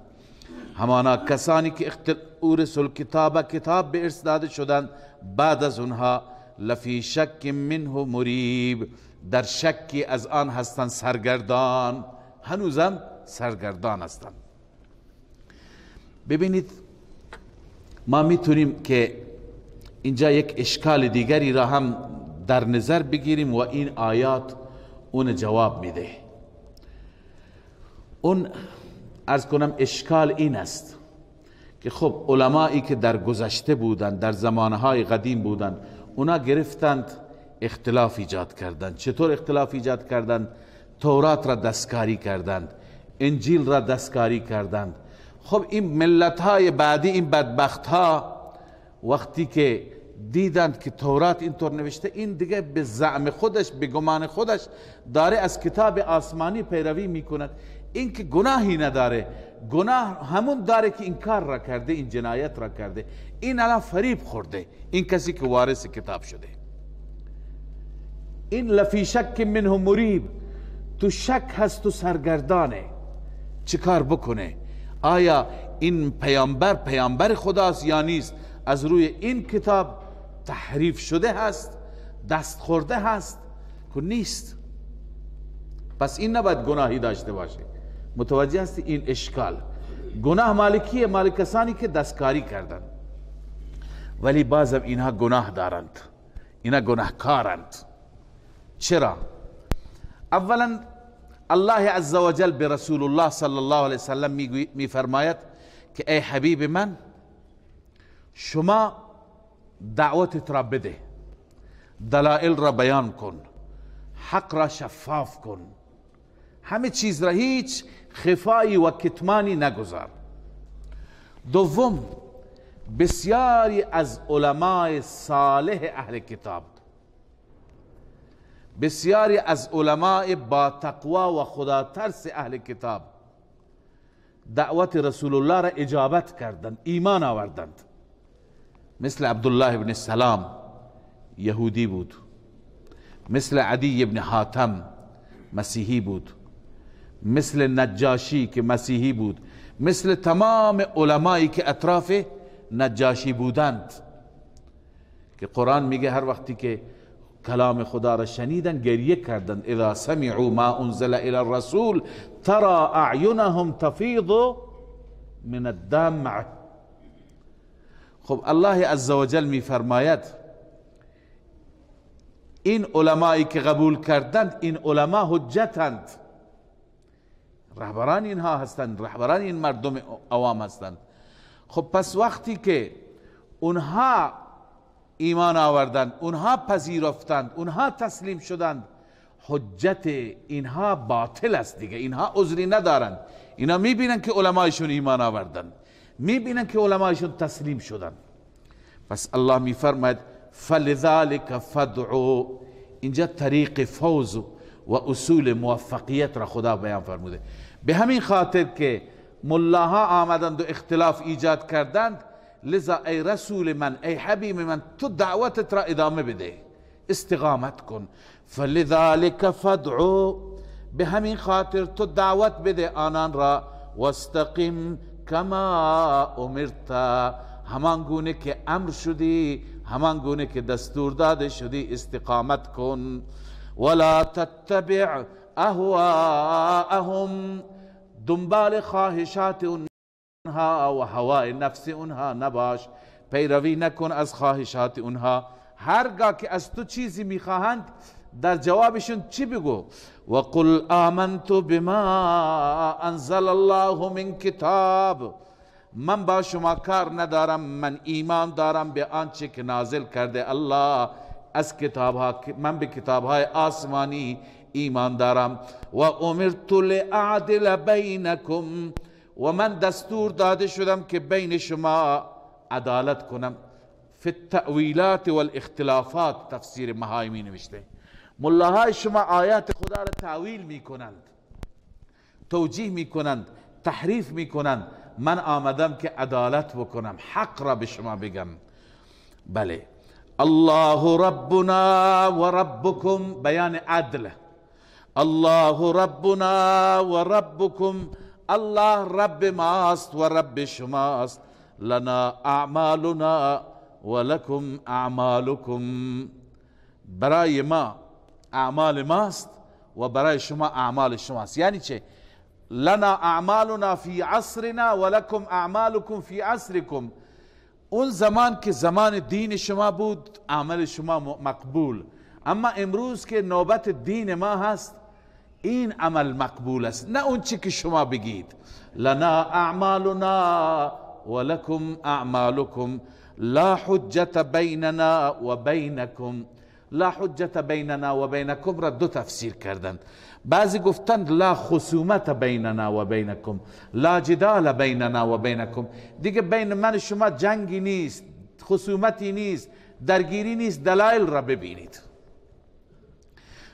همانا کسانی که اورثوا الکتاب، کتاب به ارث داده شدند، بعد از اونها لفی شک منه مریب، در شکی از آن هستند سرگردان، هنوزم سرگردان هستند. ببینید ما میتونیم که اینجا یک اشکال دیگری را هم در نظر بگیریم و این آیات اون جواب میده. اون عرض کنم اشکال این است که خب علمایی که در گذشته بودند، در زمانهای قدیم بودند، اونا گرفتند اختلاف ایجاد کردند. چطور اختلاف ایجاد کردند؟ تورات را دستکاری کردند، انجیل را دستکاری کردند. خب این ملت‌های بعدی، این بدبخت‌ها وقتی که دیدند که تورات اینطور نوشته، این دیگه به زعم خودش، به گمان خودش داره از کتاب آسمانی پیروی میکند. این که گناهی نداره، گناه همون داره که این کار را کرده، این جنایت را کرده. این الان فریب خورده، این کسی که وارث کتاب شده. این لفی شک منه مریب، تو شک هست، تو سرگردانه، چه کار بکنه؟ آیا این پیامبر خداست یا نیست؟ از روی این کتاب تحریف شده هست، دست خورده هست که نیست. پس این نباید گناهی داشته باشه. متوجه هستی این اشکال؟ گناه مالکیه، مال کسانی که دستکاری کردن، ولی بعضم اینها گناه دارند، اینها گناهکارند. چرا؟ اولا الله عزوجل به رسول الله صلی الله علیه وسلم می فرماید که ای حبیب من، شما دعوتت را بده، دلائل را بیان کن، حق را شفاف کن، همه چیز را، هیچ خفایی و کتمانی نگذار. دوم، بسیاری از علمای صالح اهل کتاب، بسیاری از علماء با تقوا و خدا ترس اهل کتاب دعوت رسول الله را اجابت کردند، ایمان آوردند. مثل عبدالله ابن سلام یهودی بود، مثل عدی ابن حاتم مسیحی بود، مثل نجاشی که مسیحی بود، مثل تمام علمایی که اطراف نجاشی بودند که قرآن میگه هر وقتی که کلام خدا را شنیدن گریه کردند. اذا سمعوا ما انزل الى الرسول ترى اعینهم تفیض من الدمع. خب الله عزوجل میفرماید این علمایی که قبول کردند این علما حجتند، رهبران اینها هستند، رهبران این مردم عوام هستند. خب پس وقتی که اونها ایمان آوردند، اونها پذیرفتند، اونها تسلیم شدند، حجت اینها باطل است دیگه، اینها عذری ندارند. اینا میبینن که علمایشون ایمان آوردند، میبینن که علمایشون تسلیم شدند. پس الله میفرماید فلذلك فادعوا. اینجا طریق فوز و اصول موفقیت را خدا بیان فرموده. به همین خاطر که ملاها آمدند و اختلاف ایجاد کردند، لذا ای رسول من، ای حبیب من، تو دعوتت را ادامه بده، استقامت کن. فلذلك فادعو، به همین خاطر تو دعوت بده آنان را. واستقم کما امرت، همان گونه که امر شدی، همان گونه که دستور داده شدی استقامت کن. ولا تتبع اهواءهم، دنبال خواهشات اونها و هوای نفس اونها نباش، پیروی نکن از خواهشات اونها. هرگاه که از تو چیزی میخواهند در جوابشون چی بگو؟ وقل آمنت بما انزل الله من کتاب، من با شما کار ندارم، من ایمان دارم به آنچه که نازل کرده الله از کتابها، من به کتابهای آسمانی ایمان دارم. و امرت لأعدل بینکم، و من دستور داده شدم که بین شما عدالت کنم. فی التأویلات والاختلافات، تفسیر مهایمی نوشته ملاهای شما آیات خدا را تعویل میکنند، توجیه میکنند، تحریف میکنند. من آمدم که عدالت بکنم، حق را به شما بگم. بله، الله ربنا و ربکم، بیان عدل. الله ربنا و ربکم، الله رب ماست و رب شماست. لنا اعمالنا و لکم اعمالکم، برای ما اعمال ماست و برای شما اعمال شماست. یعنی چه؟ لنا اعمالنا فی عصرنا و لکم اعمالکم فی عصرکم. اون زمان که زمان دین شما بود عمل شما مقبول، اما امروز که نوبت دین ما هست این عمل مقبول است، نه اون چی که شما بگید. لنا اعمالنا و لکم اعمالکم لا حجت بیننا و بینکم. لا حجت بیننا و بینکم را دو تفسیر کردند. بعضی گفتند لا خصومت بیننا و بینکم، لا جدال بیننا و بینکم، دیگه بین من و شما جنگی نیست، خصومتی نیست، درگیری نیست، دلایل را ببینید.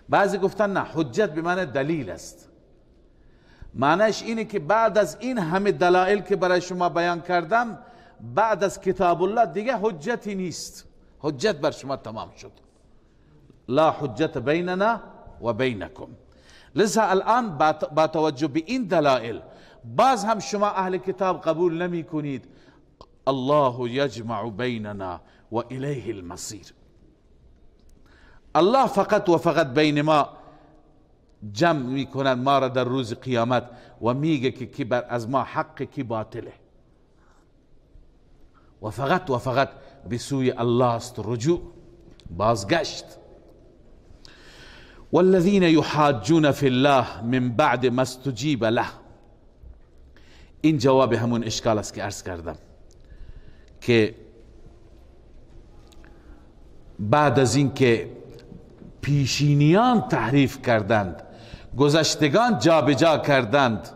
بعضی گفتند نه، حجت به معنی دلیل است. معنیش اینه که بعد از این همه دلایل که برای شما بیان کردم، بعد از کتاب الله دیگه حجتی نیست، حجت بر شما تمام شد. لا حجت بیننا و بینکم. لذا الان با توجه به این دلائل باز هم شما اهل کتاب قبول نمی کنید. الله یجمع بیننا و الیه المصیر. الله فقط و فقط بین ما جمع می کند ما را در روز قیامت و میگه که کی بر از ما حق کی باطله، و فقط به سوی الله است رجوع، بازگشت. والذین یحاجون فی الله من بعد ما استجیب له. این جواب همون اشکال است که عرض کردم که بعد از این که پیشینیان تحریف کردند، گذشتگان جابجا کردند،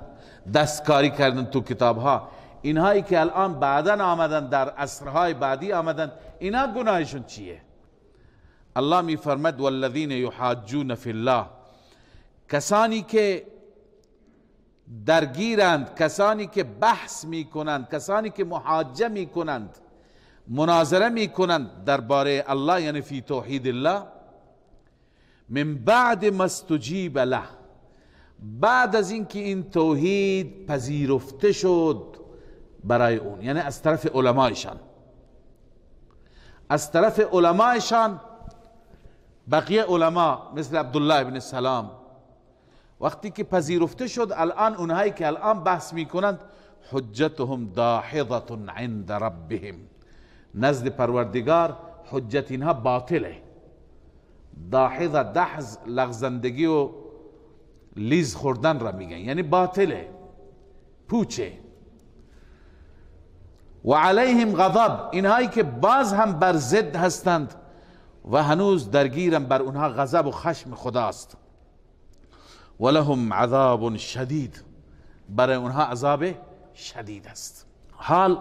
دستکاری کردند تو کتابها، اینهایی که الان بعداً آمدن در عصرهای بعدی آمدن، اینا گناهشون چیه؟ الله می فرمد والذین یحاجون فی الله، کسانی که درگیرند، کسانی که بحث میکنند، کسانی که محاجه میکنند، مناظره میکنند درباره الله، یعنی فی توحید الله. من بعد ما استجیب له، بعد از اینکه این توحید پذیرفته شد برای اون، یعنی از طرف علمایشان، از طرف علمایشان. بقیه علما مثل عبدالله ابن سلام وقتی که پذیرفته شد، الان اونهایی که الان بحث میکنند حجتهم داحضة عند ربهم، نزد پروردگار حجت اینها باطله. داحضه، دحض لغزندگی و لیز خوردن را میگن، یعنی باطله، پوچه. و علیهم غضب، اینهایی که باز هم بر ضد هستند و هنوز درگیرن، بر اونها غضب و خشم خداست. ولهم عذاب شدید، برای اونها عذاب شدید است. حال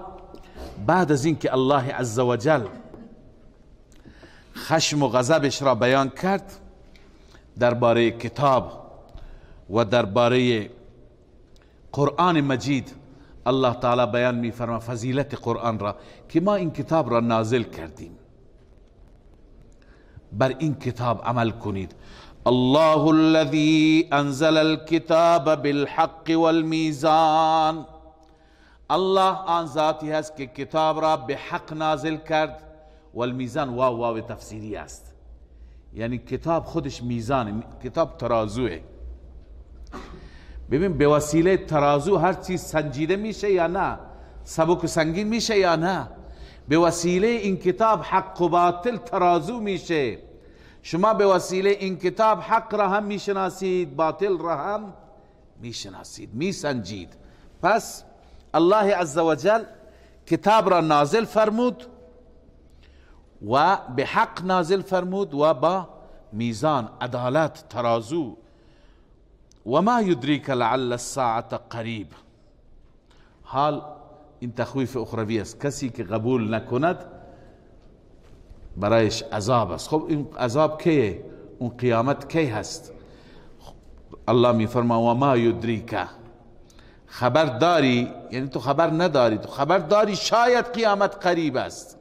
بعد از اینکه الله عزوجل خشم و غضبش را بیان کرد درباره کتاب و درباره قرآن مجید، الله تعالی بیان می فرما فضیلت قرآن را که ما این کتاب را نازل کردیم، بر این کتاب عمل کنید. الله الذي انزل الكتاب بالحق والميزان، الله آن ذاتی هست که کتاب را به حق نازل کرد. والمیزان واو تفسیری است، یعنی کتاب خودش میزان، کتاب ترازوه. ببین به وسیله ترازو هر چیز سنجیده میشه یا نه، سبک و سنگین میشه یا نه. به وسیله این کتاب حق و باطل ترازو میشه. شما به وسیله این کتاب حق را هم میشناسید، باطل را هم میشناسید، میسنجید. پس الله عزوجل کتاب را نازل فرمود و به حق نازل فرمود و با میزان، عدالت، ترازو. و ما یدریک لعل الساعة قریب. حال این تخویف اخروی است، کسی که قبول نکند برایش عذاب است. خب این عذاب کیه؟ اون قیامت کی هست؟ الله می فرما و ما یدریک، خبر داری، یعنی تو خبر نداری، تو خبر داری شاید قیامت قریب است،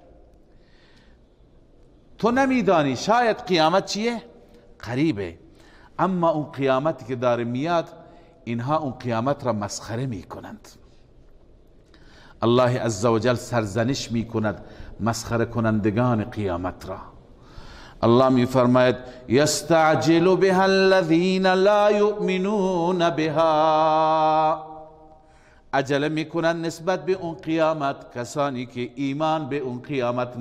تو نمیدانی شاید قیامت چیه؟ قریبه. اما اون قیامتی که داره میاد، اینها اون قیامت را مسخره میکنند. الله عزوجل سرزنش میکند مسخره کنندگان قیامت را. الله میفرماید یستعجل بها الذین لا یؤمنون بها، عجله میکنند نسبت به اون قیامت کسانی که ایمان به اون قیامت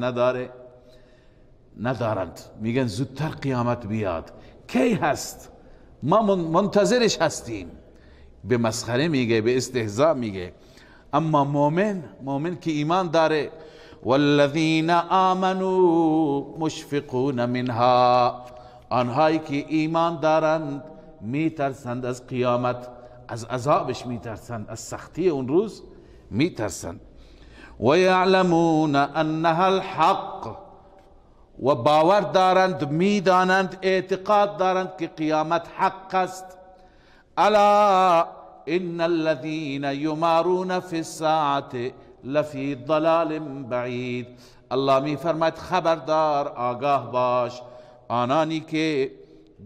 ندارند. میگن زودتر قیامت بیاد، کی هست؟ ما منتظرش هستیم. به مسخره میگه، به استهزاء میگه. اما مومن که ایمان داره، والذین آمنوا مشفقون منها، آنهایی که ایمان دارند میترسند از قیامت، از عذابش میترسند، از سختی اون روز میترسند. و یعلمون انها الحق، و باور دارند، میدانند، اعتقاد دارند که قیامت حق است. الا ان الذين يمارون في الساعة لفی ضلال بعید. الله می فرماید خبردار، آگاه باش، آنانی که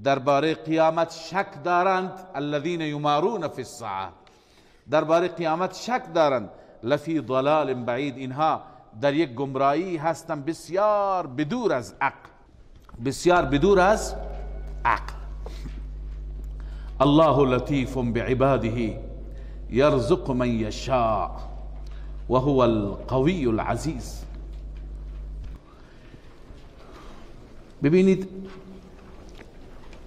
درباره قیامت شک دارند، الذين يمارون في الساعة، درباره قیامت شک دارند، لفی ضلال بعید، اینها در یک گمراهی هستند بسیار بدور از عقل، بسیار بدور از عقل. الله لطیف بعباده یرزق من یشاء و هو القوی العزیز. ببینید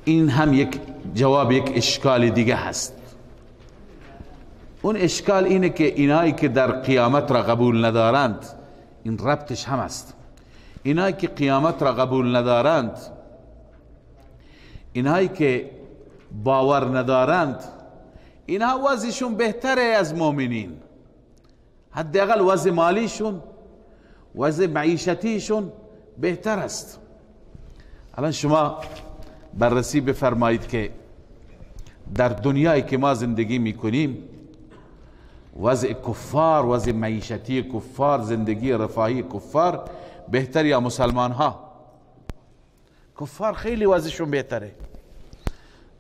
این هم یک جواب یک اشکال دیگه هست. اون اشکال اینه که اینایی که در قیامت را قبول ندارند، این ربطش هم است. اینایی که قیامت را قبول ندارند، اینایی که باور ندارند، اینها وضعشون بهتره از مؤمنین. حداقل وضع مالیشون، وضع معیشتیشون بهتر است. الان شما بررسی بفرمایید که در دنیایی که ما زندگی میکنیم وضع کفار، وضع معیشتی کفار، زندگی رفاهی کفار بهتر یا مسلمان ها؟ کفار خیلی وضعشون بهتره.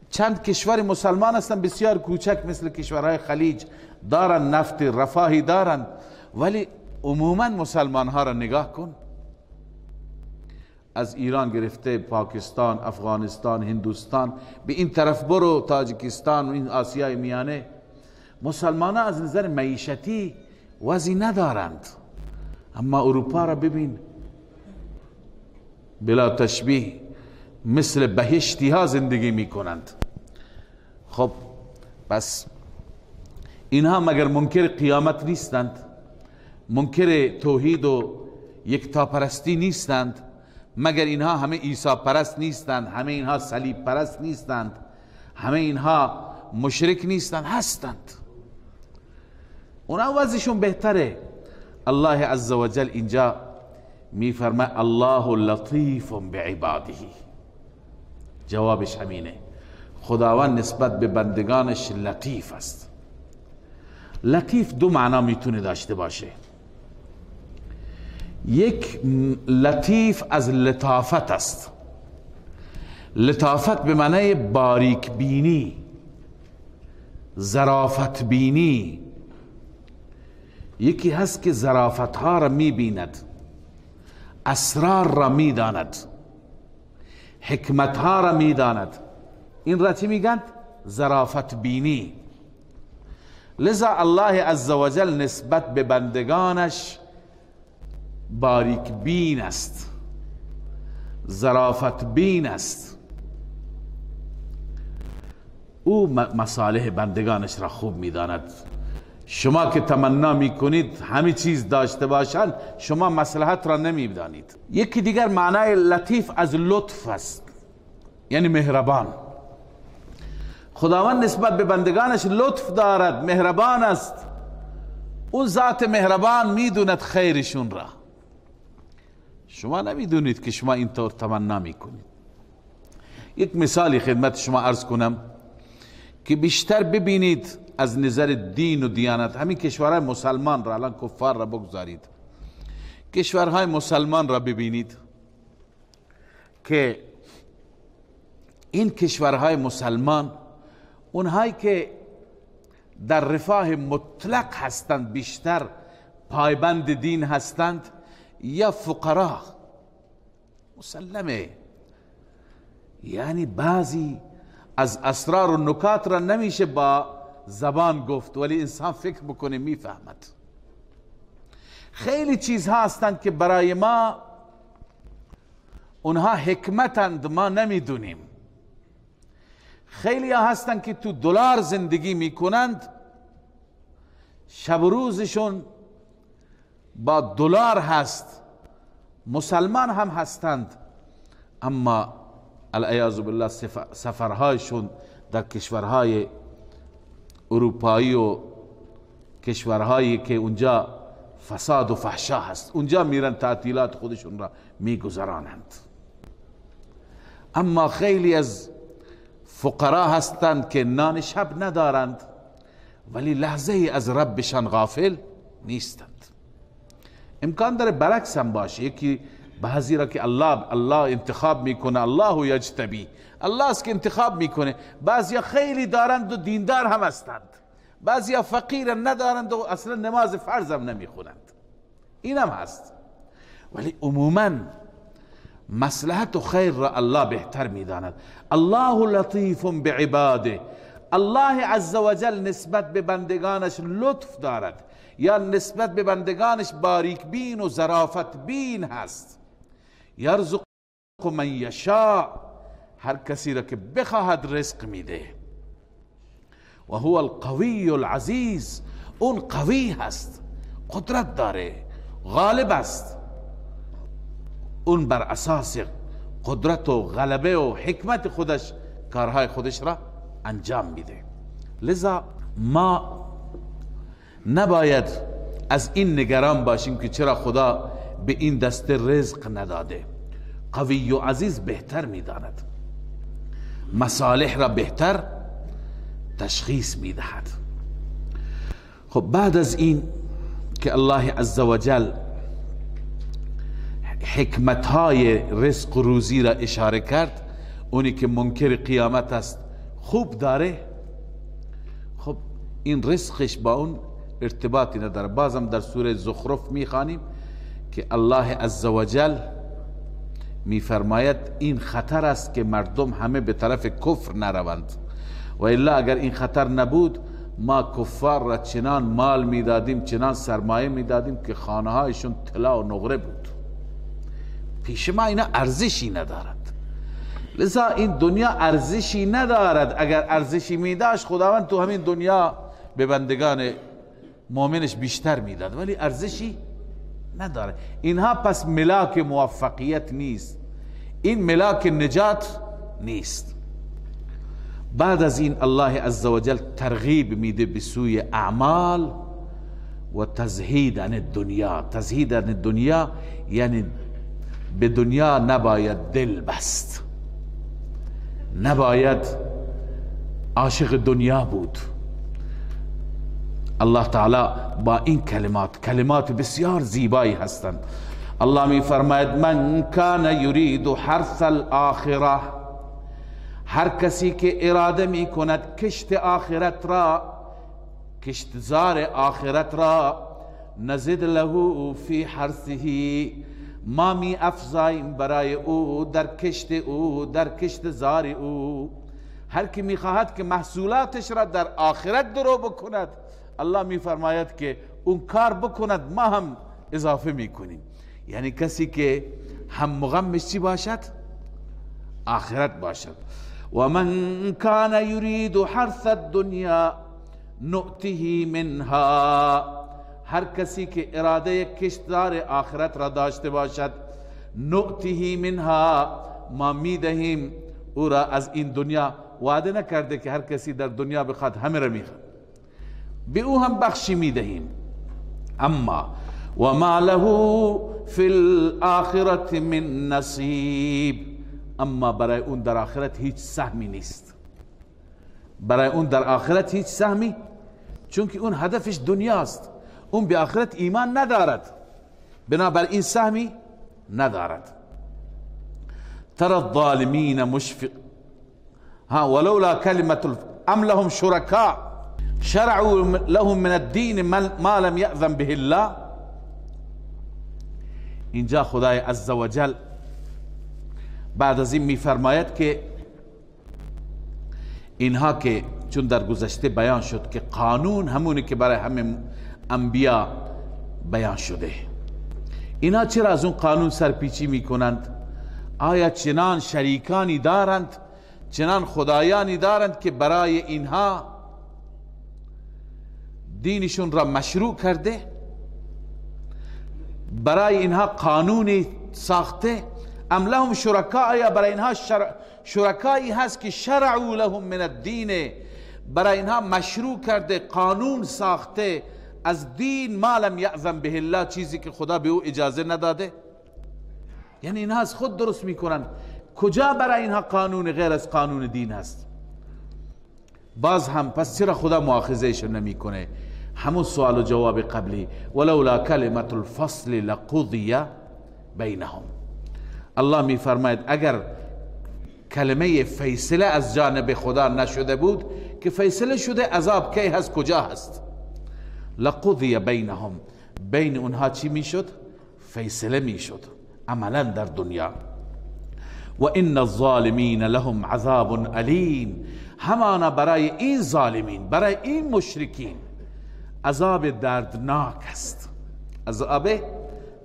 چند کشور مسلمان هستن بسیار کوچک مثل کشورهای خلیج، دارن نفت، رفاهی دارن، ولی عموما مسلمان ها را نگاه کن، از ایران گرفته پاکستان، افغانستان، هندوستان، به این طرف برو، تاجیکستان و این آسیای میانه، مسلمان ها از نظر معیشتی وضعی ندارند. اما اروپا را ببین، بلا تشبیه مثل بهشتی ها زندگی می کنند. خب پس اینها مگر منکر قیامت نیستند؟ منکر توحید و یکتاپرستی نیستند؟ مگر اینها همه عیسی پرست نیستند؟ همه اینها صلیب پرست نیستند؟ همه اینها مشرک نیستند؟ هستند. اونا وضعشون بهتره. الله عزوجل اینجا می فرماید الله لطیف بعباده. جوابش همینه. خداوند نسبت به بندگانش لطیف است. لطیف دو معنا میتونه داشته باشه. یک لطیف از لطافت است. لطافت به معنی باریک بینی، ظرافت بینی. یکی هست که ظرافت ها را میبیند، اسرار را میداند، حکمت ها را میداند. این را چی میگند؟ ظرافت بینی. لذا الله عزوجل نسبت به بندگانش باریک بین است، ظرافت بین است. او مصالح بندگانش را خوب میداند. شما که تمنا میکنید همه چیز داشته باشند، شما مصلحت را نمیدانید. یکی دیگر معنای لطیف از لطف است، یعنی مهربان. خداوند نسبت به بندگانش لطف دارد، مهربان است. اون ذات مهربان میدوند خیرشون را، شما نمیدونید که شما اینطور تمنا میکنید. یک مثالی خدمت شما عرض کنم که بیشتر ببینید از نظر دین و دیانت. همین کشورهای مسلمان را، الان کفار را بگذارید، کشورهای مسلمان را ببینید که این کشورهای مسلمان، اونهایی که در رفاه مطلق هستند، بیشتر پایبند دین هستند، یا فقرا مسلمه. یعنی بعضی از اسرار و نکات را نمیشه با زبان گفت، ولی انسان فکر بکنه میفهمد. خیلی چیزها هستند که برای ما اونها حکمتند، ما نمیدونیم. خیلی ها هستند که تو دلار زندگی میکنند، شب و روزشون با دلار هست، مسلمان هم هستند، اما العیاذ بالله سفرهایشون در کشورهای اروپایی و کشورهایی که اونجا فساد و فحشا هست، اونجا میرن تعطیلات خودشون را میگذرانند. اما خیلی از فقرا هستند که نان شب ندارند، ولی لحظه از ربشان غافل نیستند. امکان داره برعکس هم باشه، یکی بعضی را که الله انتخاب میکنه، الله یجتبی، الله است که انتخاب میکنه. بعضی خیلی دارند و دیندار هم هستند، بعضی فقیر ندارند و اصلا نماز فرض هم نمیخونند، این هم هست. ولی عموما مصلحت و خیر را الله بهتر میداند. الله لطیف بعباده. الله عزوجل نسبت به بندگانش لطف دارد، یا نسبت به بندگانش باریک بین و ظرافت بین هست. یرزق من یشاء، هر کسی را که بخواهد رزق میده. و هو القوی العزیز، اون قوی هست، قدرت داره، غالب است. اون بر اساس قدرت و غلبه و حکمت خودش کارهای خودش را انجام میده. لذا ما نباید از این نگران باشیم که چرا خدا به این دسته رزق نداده. قوی و عزیز بهتر میداند، مصالح را بهتر تشخیص میدهد. خب بعد از این که الله عزوجل حکمتهای رزق و روزی را اشاره کرد، اونی که منکر قیامت است خوب داره، خب این رزقش با اون ارتباطی نداره. بازم در سوره زخرف میخوانیم که الله عزوجل میفرماید این خطر است که مردم همه به طرف کفر نروند، و الا اگر این خطر نبود ما کفار را چنان مال میدادیم، چنان سرمایه میدادیم که خانه هایشون طلا و نقره بود. پیش ما اینا ارزشی ندارد، لذا این دنیا ارزشی ندارد. اگر ارزشی میداشت خداوند تو همین دنیا به بندگان مؤمنش بیشتر میداد، ولی ارزشی نداره. اینها پس ملاک موفقیت نیست، این ملاک نجات نیست. بعد از این الله عزوجل ترغیب میده به سوی اعمال و تزهید عن الدنیا. تزهید عن الدنیا یعنی به دنیا نباید دل بست، نباید عاشق دنیا بود. الله تعالی با این کلمات بسیار زیبایی هستند. الله می فرماید من کان یرید حرث الاخره، هر کسی که اراده می کند کشت آخرت را، کشتزار آخرت را، نزد له فی حرثه، ما می افزاییم برای او در کشت او، در کشت زار او. هر کی می خواهد که محصولاتش را در آخرت درو بکند، الله می فرماید که اون کار بکند، ما هم اضافه می کنیم. یعنی کسی که هم مغمش چی باشد؟ آخرت باشد. و من کان یرید حرث الدنیا نؤته منها، هر کسی که اراده کشتزار آخرت را داشته باشد، نؤته منها، ما میدهیم او را از این دنیا. وعده نکرده که هر کسی در دنیا بخواد همه را میخواد، به او هم بخشی میدهیم. اما و ما له فی الاخرة من نصیب، اما برای اون در آخرت هیچ سهمی نیست. برای اون در آخرت هیچ سهمی، چون که اون هدفش دنیاست، اون به آخرت ایمان ندارد، بنابراین سهمی ندارد. ترى الظالمین مشفق ولولا کلمة ام لهم شرکاء شرعوا لهم من الدین ما لم یأذن به الله. اینجا خدای عزوجل بعد از این میفرماید که اینها که چون در گذشته بیان شد که قانون همونی که برای همه انبیا بیان شده، اینا چرا از اون قانون سرپیچی میکنند؟ آیا چنان شریکانی دارند، چنان خدایانی دارند که برای اینها دینشون را مشروع کرده، برای اینها قانونی ساخته؟ ام لهم شرکاء، یا برای اینها شرکایی هست که شرعوا لهم من الدین، برای اینها مشروع کرده، قانون ساخته از دین، ما لم یأذن به الله، چیزی که خدا به او اجازه نداده. یعنی اینها از خود درست میکنن. کجا برای اینها قانون غیر از قانون دین هست؟ باز هم پس چرا خدا مؤاخذهشون نمیکنه؟ همون سوال و جواب قبلی، ولولا کلمة الفصل لقضی بینهم. الله می فرماید اگر کلمه فیصله از جانب خدا نشده بود، که فیصله شده، عذاب کی هست، کجا هست؟ لقضی بینهم، بین اونها چی می شد؟ فیصله می شد عملا در دنیا. و ان الظالمین لهم عذاب علیم، همانا برای این ظالمین، برای این مشرکین عذاب دردناک است، عذاب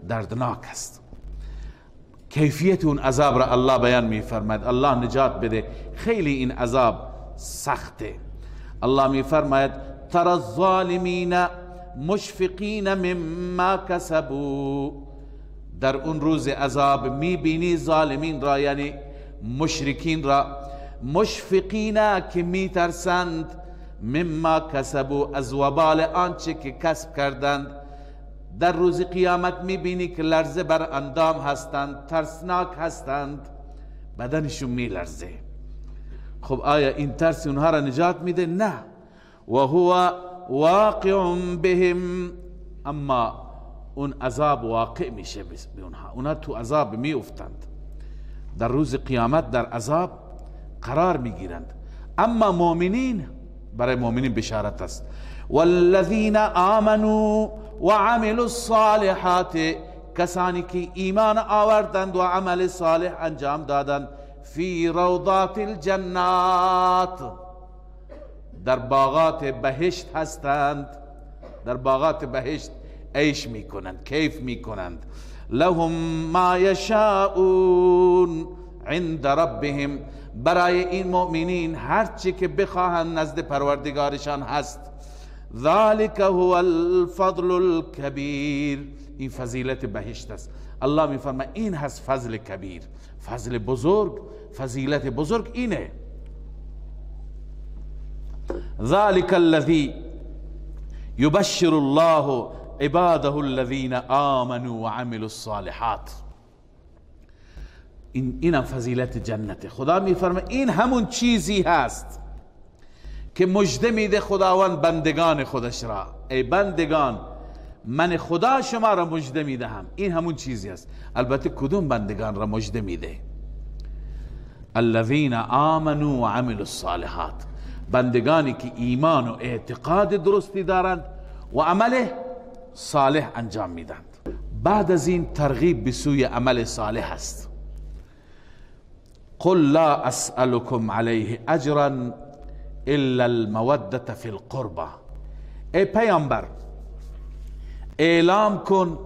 دردناک است. کیفیت اون عذاب را الله بیان می فرماید. الله نجات بده، خیلی این عذاب سخته. الله می فرماید ترى الظالمین مشفقین مما کسبوا، در اون روز عذاب می بینی ظالمین را، یعنی مشرکین را، مشفقین که می ترسند، مما کسبوا از وبال آنچه که کسب کردند. در روز قیامت می بینی که لرزه بر اندام هستند، ترسناک هستند، بدنشون می لرزه. خب آیا این ترس اونها را نجات میده؟ نه. و هو واقع بهم، اما اون عذاب واقع میشه به اونها تو عذاب میافتند، در روز قیامت در عذاب قرار میگیرند. اما مؤمنین، برای مؤمنین بشارت است. والذین آمنوا وعملوا الصالحات، کسانی که ایمان آوردند و عمل صالح انجام دادند، فی روضات الجنات، در باغات بهشت هستند، در باغات بهشت عیش میکنند، کیف میکنند. لهم ما یشاءون عند ربهم، برای این مؤمنین هرچی که بخواهند نزد پروردگارشان هست. ذلك هو الفضل الكبیر، این فضیلت بهشت است. الله میفرماید این هست فضل کبیر، فضل بزرگ، فضیلت بزرگ اینه. ذلك الذي يبشر الله عباده الذين آمنوا وعملوا الصالحات، اینم فضیلت جنت. خدا میفرماید این همون چیزی هست که مژده میده خداوند بندگان خودش را. ای بندگان، من خدا شما را مژده میدهم. این همون چیزی است. البته کدوم بندگان را مژده میده؟ الذين آمنوا وعملوا الصالحات، بندگانی که ایمان و اعتقاد درستی دارند و عمل صالح انجام میدند. بعد از این ترغیب به سوی عمل صالح است. قل لا اسألكم علیه اجرا الا المودة فی القربى، ای پیامبر اعلام کن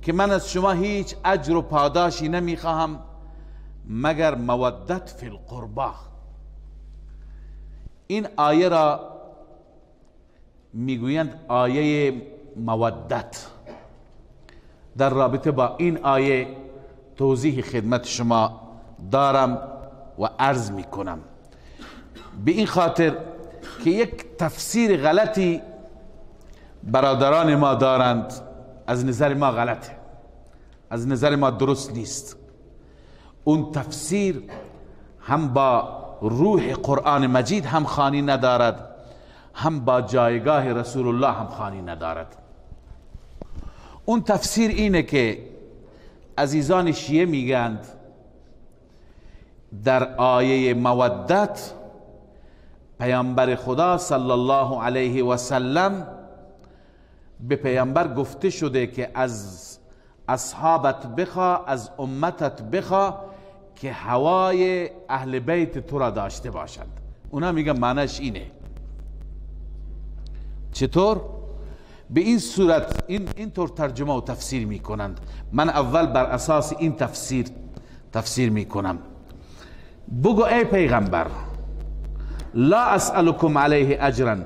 که من از شما هیچ اجر و پاداشی نمیخواهم مگر مودت فی القربى. این آیه را میگویند آیه مودت. در رابطه با این آیه توضیح خدمت شما دارم و عرض میکنم، به این خاطر که یک تفسیر غلطی برادران ما دارند. از نظر ما غلطه، از نظر ما درست نیست. اون تفسیر هم با روح قرآن مجید هم خانی ندارد، هم با جایگاه رسول الله هم خانی ندارد. اون تفسیر اینه که عزیزان شیعه میگند در آیه مودت پیامبر خدا صلی الله علیه و سلم به پیامبر گفته شده که از اصحابت بخوا، از امتت بخوا که هوای اهل بیت تو را داشته باشند. اونا میگن معنیش اینه. چطور؟ به این صورت این طور ترجمه و تفسیر میکنند. من اول بر اساس این تفسیر میکنم. بگو ای پیغمبر لا اسألكم علیه اجرا،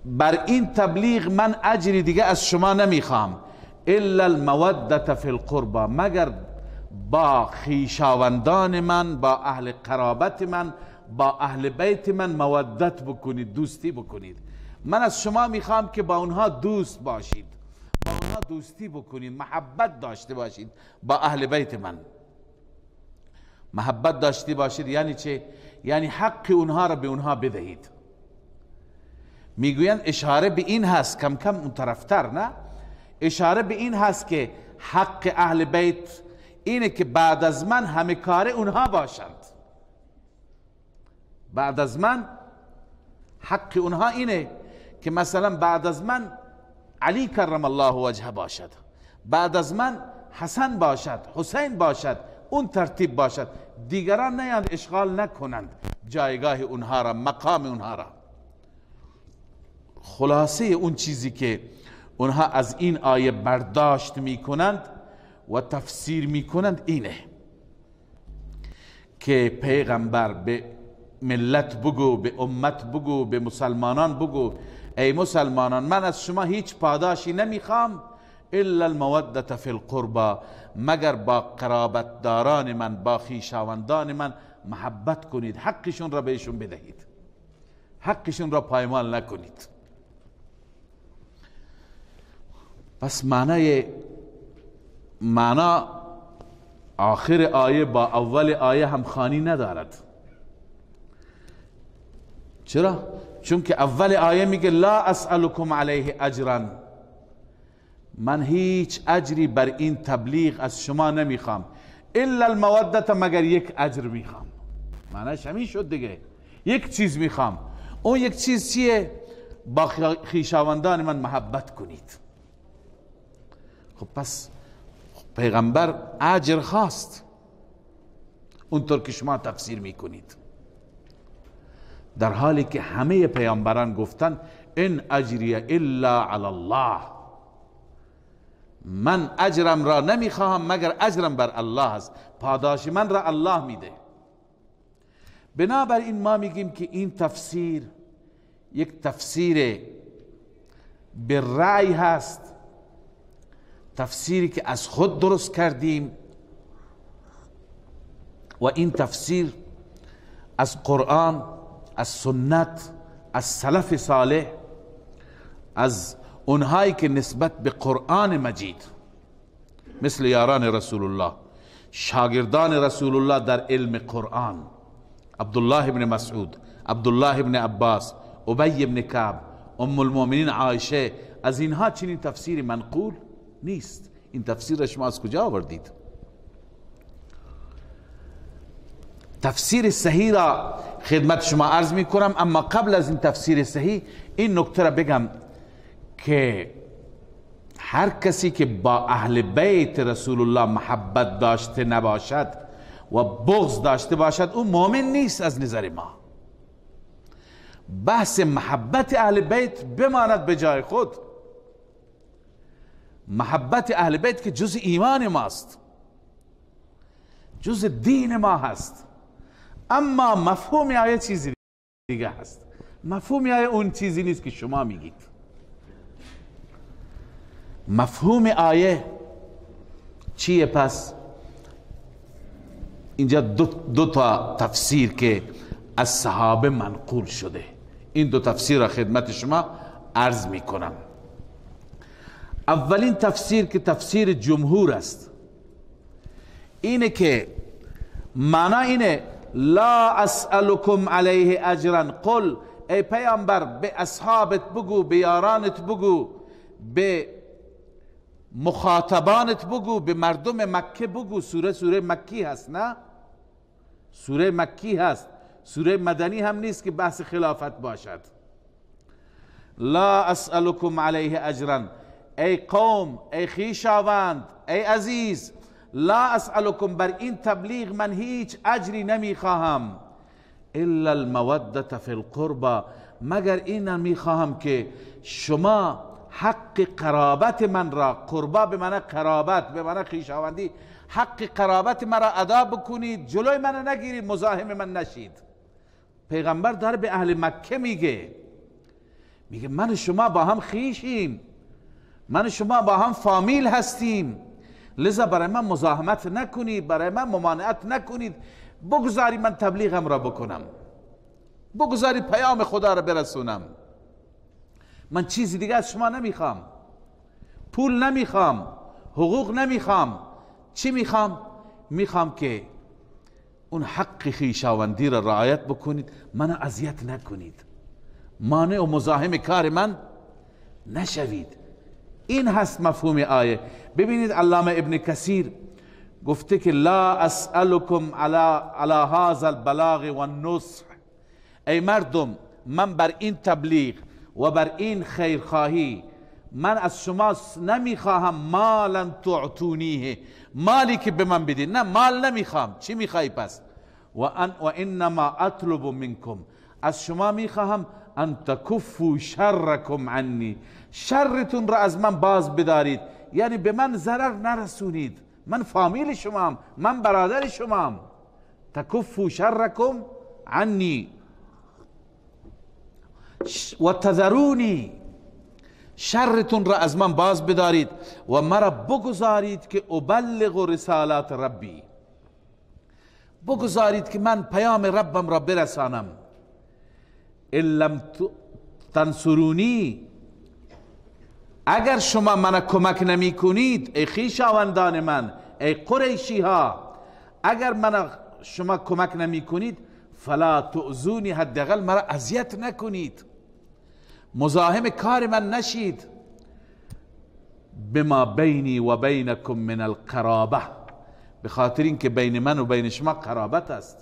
بر این تبلیغ من اجری دیگه از شما نمیخوام، الا المودة فی القربى، مگر با خیشاوندان من، با اهل قرابت من، با اهل بیت من مودت بکنید، دوستی بکنید. من از شما میخوام که با اونها دوست باشید، با اونها دوستی بکنید، محبت داشته باشید با اهل بیت من. محبت داشته باشید یعنی چه؟ یعنی حق اونها را به اونها بدهید. میگویند اشاره به این هست، کم کم اون طرفتر، نه، اشاره به این هست که حق اهل بیت اینه که بعد از من همه کار اونها باشند. بعد از من حق اونها اینه که مثلا بعد از من علی کرم الله وجهه باشد، بعد از من حسن باشد، حسین باشد، اون ترتیب باشد. دیگران نیاند اشغال نکنند جایگاه اونها را، مقام اونها را. خلاصه اون چیزی که اونها از این آیه برداشت میکنند و تفسیر میکنند اینه که پیغمبر به ملت بگو، به امت بگو، به مسلمانان بگو ای مسلمانان من از شما هیچ پاداشی نمیخوام الا المودة فی القربى، مگر با قرابت داران من، با خویشاوندان من محبت کنید، حقشون را بهشون بدهید، حقشون را پایمال نکنید. پس معنا آخر آیه با اول آیه هم خانی ندارد. چرا؟ چون که اول آیه میگه لا اسألكم علیه اجرا، من هیچ اجری بر این تبلیغ از شما نمیخوام، الا المودت، مگر یک اجر میخوام. معنیش همین شد دیگه، یک چیز میخوام. اون یک چیز چیه؟ با خویشاوندان من محبت کنید. خب پس پیغمبر اجر خواست اونطور که شما تفسیر میکنید، در حالی که همه پیامبران گفتن ان اجری الا علی الله، من اجرم را نمیخواهم مگر اجرم بر الله است، پاداش من را الله میده. بنابراین ما میگیم که این تفسیر یک تفسیر به رأی هست، تفسیری که از خود درست کردیم و این تفسیر از قرآن، از سنت، از سلف صالح، از اونهایی که نسبت به قرآن مجید مثل یاران رسول الله، شاگردان رسول الله در علم قرآن، عبدالله ابن مسعود، عبدالله ابن عباس، ابی ابن کعب، ام المؤمنین عایشه، از اینها چنین تفسیری منقول نیست. این تفسیر شما از کجا آوردید؟ تفسیر صحیح را خدمت شما عرض می کنم، اما قبل از این تفسیر صحیح این نکته را بگم که هر کسی که با اهل بیت رسول الله محبت داشته نباشد و بغض داشته باشد او مؤمن نیست از نظر ما. بحث محبت اهل بیت بماند به جای خود، محبت اهل بیت که جز ایمان ماست، جز دین ما هست، اما مفهوم آیه چیزی دیگه هست. مفهوم آیه اون چیزی نیست که شما میگید. مفهوم آیه چیه؟ پس اینجا دو تا تفسیر که از صحابه منقول شده، این دو تفسیر را خدمت شما عرض می کنم. اولین تفسیر که تفسیر جمهور است اینه که معنا اینه لا اسألكم علیه اجرا، قل ای پیامبر به اصحابت بگو، به یارانت بگو، به مخاطبانت بگو، به مردم مکه بگو. سوره مکی هست، نه؟ سوره مکی هست، سوره مدنی هم نیست که بحث خلافت باشد. لا اسألكم علیه اجرا، ای قوم، ای خویشاوند، ای عزیز، لا اسألكم، بر این تبلیغ من هیچ اجری نمیخواهم، الا المودت فی القربى، مگر این میخواهم که شما حق قرابت من را، قربا به معنی قرابت، به معنی خویشاوندی، حق قرابت من را ادا بکنید، جلوی من نگیرید، مزاحم من نشید. پیغمبر داره به اهل مکه میگه من شما با هم خویشیم، من شما با هم فامیل هستیم، لذا برای من مزاحمت نکنید، برای من ممانعت نکنید، بگذاری من تبلیغم را بکنم، بگذاری پیام خدا را برسونم. من چیزی دیگه از شما نمیخوام، پول نمیخوام، حقوق نمیخوام. چی میخوام؟ میخوام که اون حق خویشاوندی را رعایت بکنید، منو اذیت نکنید، مانع و مزاحم کار من نشوید. این هست مفهوم آیه. ببینید علامه ابن کثیر گفته که لا اسألكم على هذا البلاغ والنصح، ای مردم من بر این تبلیغ و بر این خیرخواهی من از شما نمیخواهم مالا تعطونیه، مالی که به من بدید، نه مال نمیخوام. چی میخوایی پس؟ و انما اطلب منکم، از شما میخواهم ان تکفوا شرکم عنی، شرتون را از من باز بدارید، یعنی به من ضرر نرسونید، من فامیل شمام، من برادر شمام. تکفوا شرکم عنی و تذرونی، شرتون را از من باز بدارید و مرا بگذارید که ابلغ رسالات ربی، بگذارید که من پیام ربم را برسانم. ان لم تنصرونی، اگر شما من کمک نمی کنید، ای خویشاوندان من، ای قریشی ها، اگر من شما کمک نمی کنید، فلا تؤذونی، حداقل مرا اذیت نکنید، مزاحم کار من نشید. بما بینی و بینکم من القرابه، به خاطر اینکه بین من و بین شما قرابت است،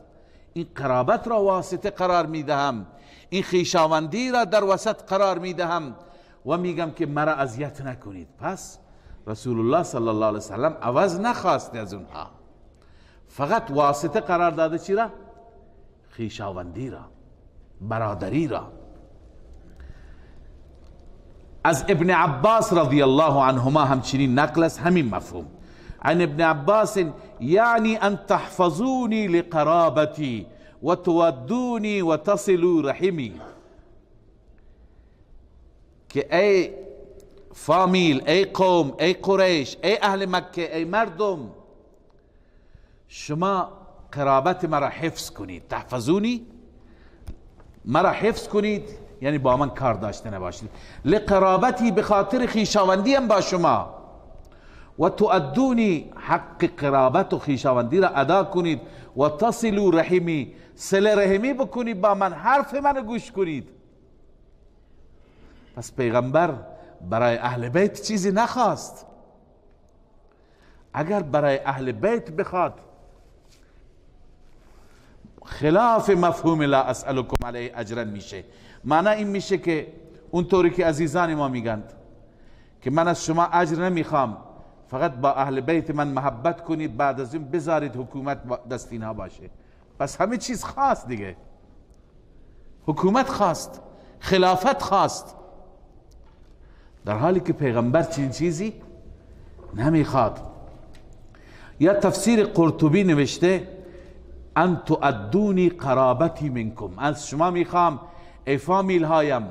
این قرابت را واسطه قرار میدهم، این خویشاوندی را در وسط قرار میدهم و میگم که مرا اذیت نکنید. پس رسول الله صلی الله علیه وسلم عوض نخواسته از اونها، فقط واسطه قرار داده چی را؟ خویشاوندی را، برادری را. از ابن عباس رضی الله عنهما همچنین نقل است همین مفهوم. عن ابن عباس یعنی ان تحفظونی لقرابتی و تودونی و تصلوا رحمی، که ای فامیل، ای قوم، ای قریش، ای اهل مکه، ای مردم، شما قرابت مرا حفظ کنید. تحفظونی، مرا حفظ کنید یعنی با من کار داشته نباشید. لقرابتی، به خاطر خویشاوندی هم با شما. و تؤدونی، حق قرابت و خویشاوندی را ادا کنید. و تصلوا رحمی، صله رحمی بکنید با من، حرف من گوش کنید. پس پیغمبر برای اهل بیت چیزی نخواست. اگر برای اهل بیت بخواد خلاف مفهوم لا اسألكم علیه اجرا میشه. معنی این میشه که اونطوری که عزیزان ما میگند که من از شما اجر نمیخوام، فقط با اهل بیت من محبت کنید، بعد از این بذارید حکومت دست اینها باشه. پس همه چیز خواست دیگه، حکومت خواست، خلافت خواست، در حالی که پیغمبر چنین چیزی نمیخواد. یا تفسیر قرطبی نوشته ان تؤدونی قرابتی منکم، از شما میخوام ای فامیل هایم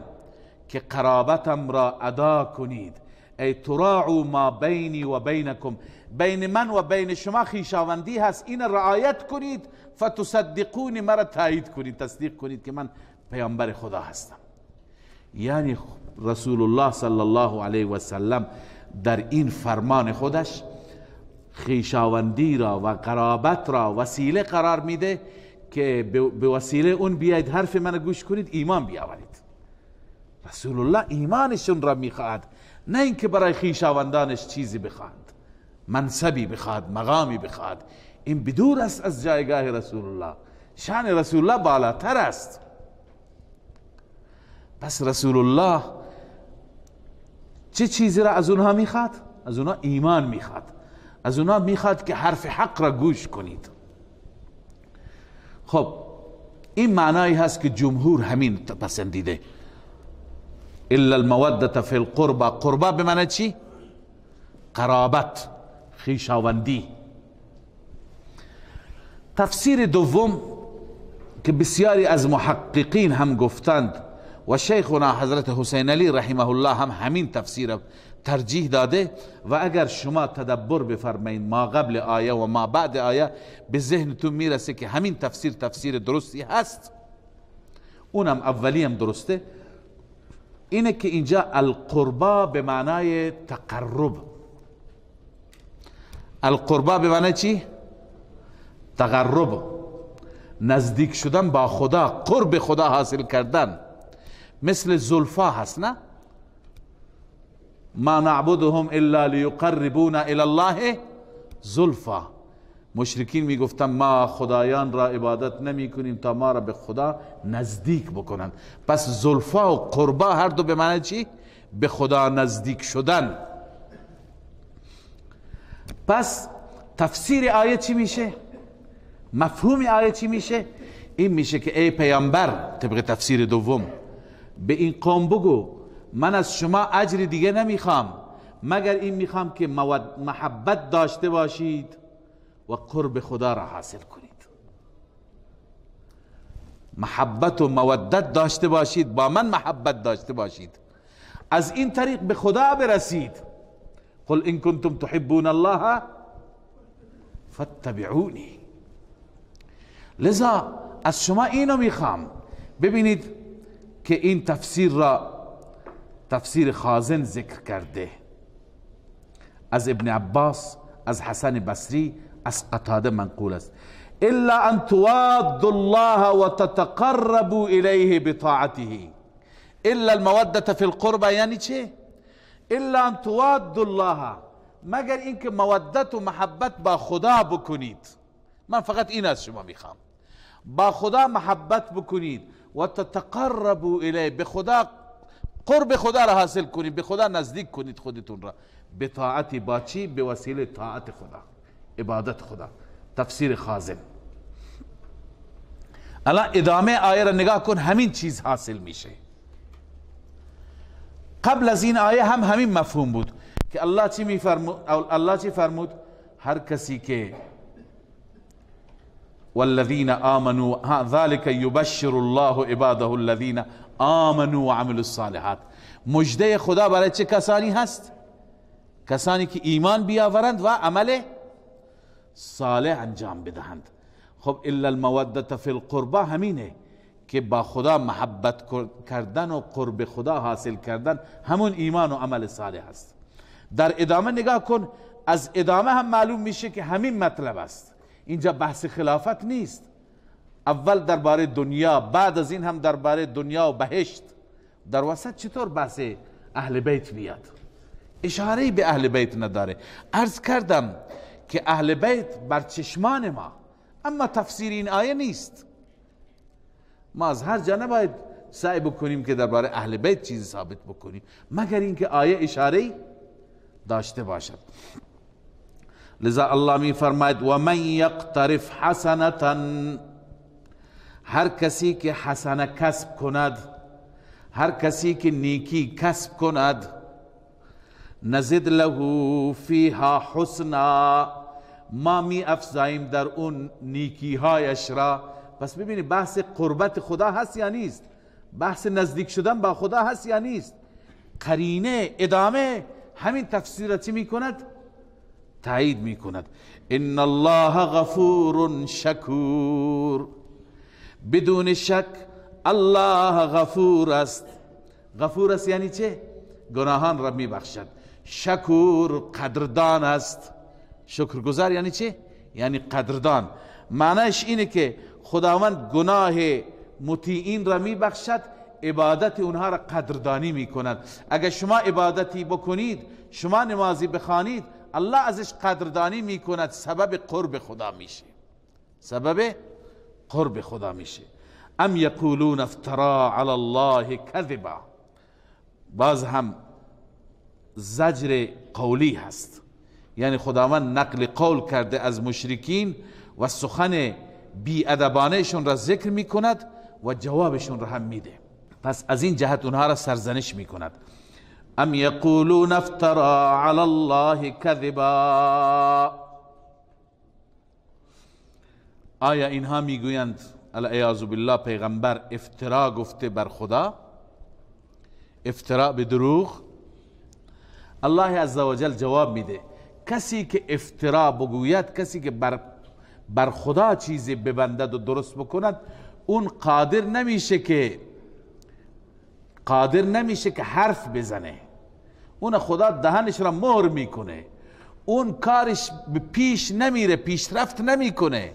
که قرابتم را ادا کنید. ای تراعوا ما بینی و بینکم، بین من و بین شما خویشاوندی هست، این رعایت کنید. فتصدقونی، مرا تایید کنید، تصدیق کنید که من پیامبر خدا هستم. یعنی رسول الله صلی الله علیه و سلم در این فرمان خودش خویشاوندی را و قرابت را وسیله قرار میده که به وسیله اون بیاید حرف من گوش کنید، ایمان بیاورید. رسول الله ایمانشون را میخواهد، نه اینکه برای خویشاوندانش چیزی بخواهد، منصبی بخواهد، مقامی بخواهد. این بدور است از جایگاه رسول الله. شان رسول الله بالاتر است. پس رسول الله چه چیزی را از اونها میخواد؟ از اونها ایمان میخواد، از اونها میخواد که حرف حق را گوش کنید. خب این معنایی هست که جمهور همین پسندیده. الا المودة فی القربى، قربا به معنی چی؟ قرابت، خویشاوندی. تفسیر دوم که بسیاری از محققین هم گفتند و شیخنا حضرت حسین علی رحمه الله هم همین تفسیر ترجیح داده، و اگر شما تدبر بفرمایید ما قبل آیه و ما بعد آیه به ذهنتون میرسه که همین تفسیر درستی هست. اونم اولی هم درسته، اینه که اینجا القربا به معنای تقرب. القربا به معنی چی؟ تقرب، نزدیک شدن با خدا، قرب خدا حاصل کردن. مثل زلفا هست نه؟ ما نعبدهم الا لیقربونا الی الله زلفا. مشرکین میگفتن ما خدایان را عبادت نمی کنیم تا ما را به خدا نزدیک بکنند. پس زلفا و قربا هر دو به معنی چی؟ به خدا نزدیک شدن. پس تفسیر آیه چی میشه؟ مفهوم آیه چی میشه؟ این میشه که ای پیامبر، طبق تفسیر دوم، به این قوم بگو من از شما اجر دیگه نمیخوام مگر این میخوام که محبت داشته باشید و قرب خدا را حاصل کنید. محبت و مودت داشته باشید، با من محبت داشته باشید، از این طریق به خدا برسید. قل ان کنتم تحبون الله فاتبعونی. لذا از شما اینو میخوام. ببینید که این تفسیر را تفسیر خازن ذکر کرده، از ابن عباس، از حسن بصری، از قتاده منقول است. الا ان توادوا الله وتتقربوا الیه بطاعته. الا المودة فی القربى یعنی چه؟ الا ان توادوا الله، مگر اینکه مودت و محبت با خدا بکنید. من فقط این از شما میخوام، با خدا محبت بکنید و تتقربوا الیه، به خدا قرب خدا را حاصل کنید، به خدا نزدیک کنید خودتون را. به طاعت با چی؟ به وسیله طاعت خدا، عبادت خدا. تفسیر خازن. الان ادامه آیه را نگاه کن، همین چیز حاصل میشه. قبل از این آیه هم همین مفهوم بود که الله چی میفرمود؟ الله چی فرمود؟ هر کسی که والذین آمنوا ذلك یبشر الله عباده الذین آمنوا وعملوا الصالحات. مجده خدا برای چه کسانی هست؟ کسانی که ایمان بیاورند و عمل صالح انجام بدهند. خب الا المودة فی القربى همینه که با خدا محبت کردن و قرب خدا حاصل کردن همون ایمان و عمل صالح است. در ادامه نگاه کن، از ادامه هم معلوم میشه که همین مطلب است. اینجا بحث خلافت نیست، اول درباره دنیا، بعد از این هم درباره دنیا و بهشت. در وسط چطور بحث اهل بیت میاد؟ اشاره‌ای به اهل بیت نداره. عرض کردم که اهل بیت بر چشمان ما، اما تفسیر این آیه نیست. ما از هر جا نباید سعی بکنیم که درباره اهل بیت چیزی ثابت بکنیم مگر اینکه آیه اشاره‌ای داشته باشد. لذا الله می فرماید و من یقترف حسنة، هر کسی که حسنه کسب کند، هر کسی که نیکی کسب کند، نزد له فیها حسنا، ما می افزاییم در اون نیکی هایش را. پس ببینید بحث قربت خدا هست یا نیست؟ بحث نزدیک شدن با خدا هست یا نیست؟ قرینه ادامه همین تفسیر را چی می کند؟ تایید می کند. ان الله غفور شکور، بدون شک الله غفور است. غفور است یعنی چه؟ گناهان را می بخشد. شکور قدردان است. شکرگزار یعنی چه؟ یعنی قدردان. معنیش اینه که خداوند گناه مطیعین را می بخشد، عبادت اونها را قدردانی می کند. اگر شما عبادتی بکنید، شما نمازی بخوانید، الله ازش قدردانی می کند، سبب قرب خدا میشه، سبب قرب خدا میشه. ام یقولون افترا علی الله کذبا، باز هم زجر قولی هست، یعنی خداوند نقل قول کرده از مشرکین و سخن بی‌ادبانه‌شون را ذکر می کند و جوابشون را هم میده. پس از این جهت اونها را سرزنش می کند. ام یقولون افترا علی الله کذبا، آیا اینها میگویند العیاذ بالله پیغمبر افترا گفته بر خدا، افترا به دروغ؟ الله عزوجل جواب میده کسی که افترا بگوید، کسی که بر خدا چیزی ببندد و درست بکند، اون قادر نمیشه که حرف بزنه. اون خدا دهنش را مهر میکنه، اون کارش به پیش نمیره، پیشرفت نمیکنه.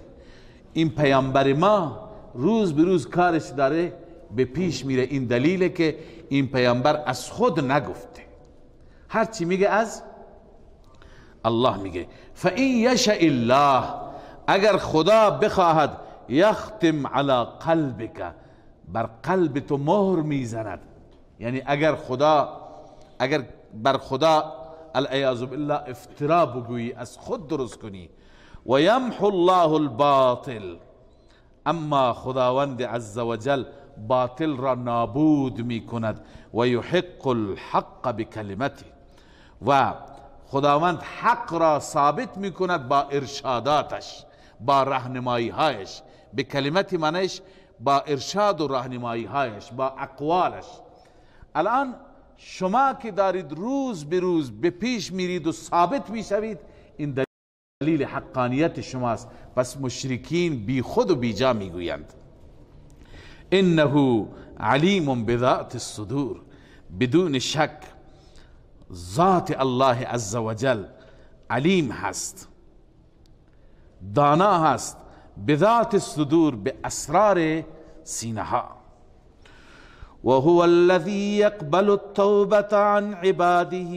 این پیامبر ما روز به روز کارش داره به پیش میره. این دلیله که این پیامبر از خود نگفته، هرچی میگه از الله میگه. فَإِن يَشَإِ اللَّهِ، اگر خدا بخواهد، یختم علی قلبک، بر قلب تو مهر میزند. یعنی اگر بر خدا العیاذ بالله افترا بگویی، از خود درست کنی، و یمحو الله الباطل، اما خداوند عزوجل باطل را نابود می کند، و یحق الحق بکلمته، و خداوند حق را ثابت می کند با ارشاداتش، با راهنمایی هایش. به کلمتی معنیش با ارشاد و راهنمایی هایش، با اقوالش. الان شما که دارید روز به روز به پیش میرید و ثابت میشوید، این دلیل حقانیت شماست. پس مشرکین بی خود و بی جا میگویند انه علیم بذات الصدور، بدون شک ذات الله عزوجل علیم هست، دانا هست بذات الصدور، به اسرار سینه ها. وهو الذي يقبل التوبة عن عباده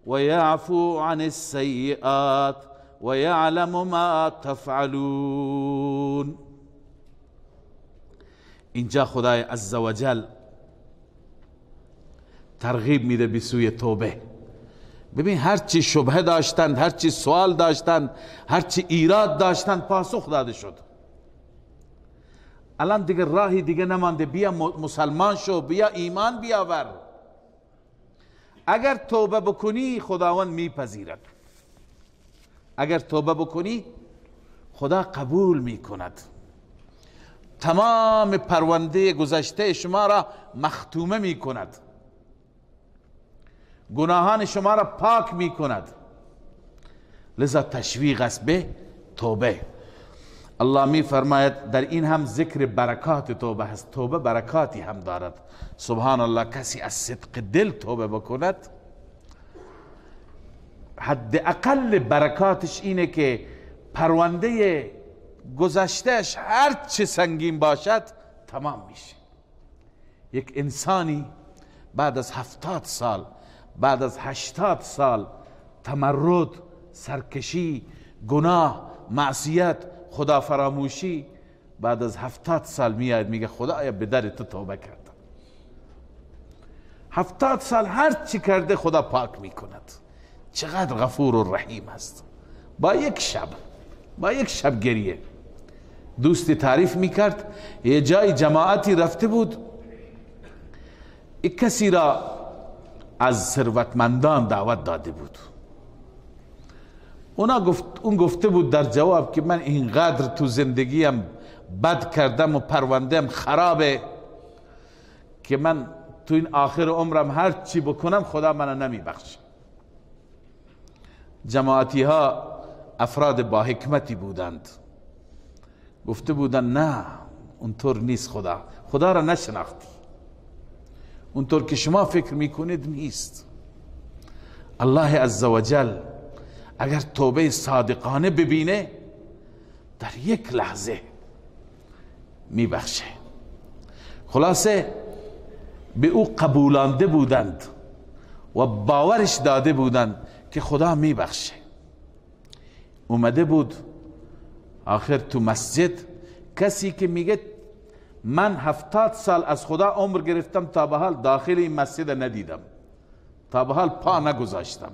ويعفو عن السيئات ويعلم ما تفعلون. اینجا خدای عزوجل ترغیب میده به سوی توبه. ببین هرچی شبهه داشتند، هرچی سوال داشتند، هرچی ایراد داشتند پاسخ داده شد. الان دیگه راهی دیگه نمانده، بیا مسلمان شو، بیا ایمان بیاور. اگر توبه بکنی خداوند میپذیرد، اگر توبه بکنی خدا قبول میکند، تمام پرونده گذشته شما را مختومه میکند، گناهان شما را پاک میکند. لذا تشویق است به توبه. الله می فرماید در این هم ذکر برکات توبه هست. توبه برکاتی هم دارد. سبحان الله، کسی از صدق دل توبه بکند حد اقل برکاتش اینه که پرونده گذشتهش هر چه سنگین باشد تمام میشه. یک انسانی بعد از 70 سال، بعد از 80 سال تمرد، سرکشی، گناه، معصیت، خدا فراموشی، بعد از 70 سال میاد میگه خدایا به در تو توبه کردم. 70 سال هر چی کرده خدا پاک میکند. چقدر غفور و رحیم است. با یک شب گریه. دوستی تعریف میکرد یه جای جماعتی رفته بود، یک کسی را از ثروتمندان دعوت داده بود. اون گفته بود در جواب که من اینقدر تو زندگیم بد کردم و پرونده‌ام خرابه که من تو این آخر عمرم هر چی بکنم خدا منو نمیبخشه. جماعتی ها افراد با حکمتی بودند، گفته بودند نه اونطور نیست، خدا را نشناختی، اونطور که شما فکر میکنید نیست. الله عزوجل اگر توبه صادقانه ببینه در یک لحظه میبخشه. خلاصه به او قبولانده بودند و باورش داده بودند که خدا میبخشه. اومده بود آخر تو مسجد، کسی که میگه من 70 سال از خدا عمر گرفتم تا به حال داخل این مسجد ندیدم، تا به حال پا نگذاشتم،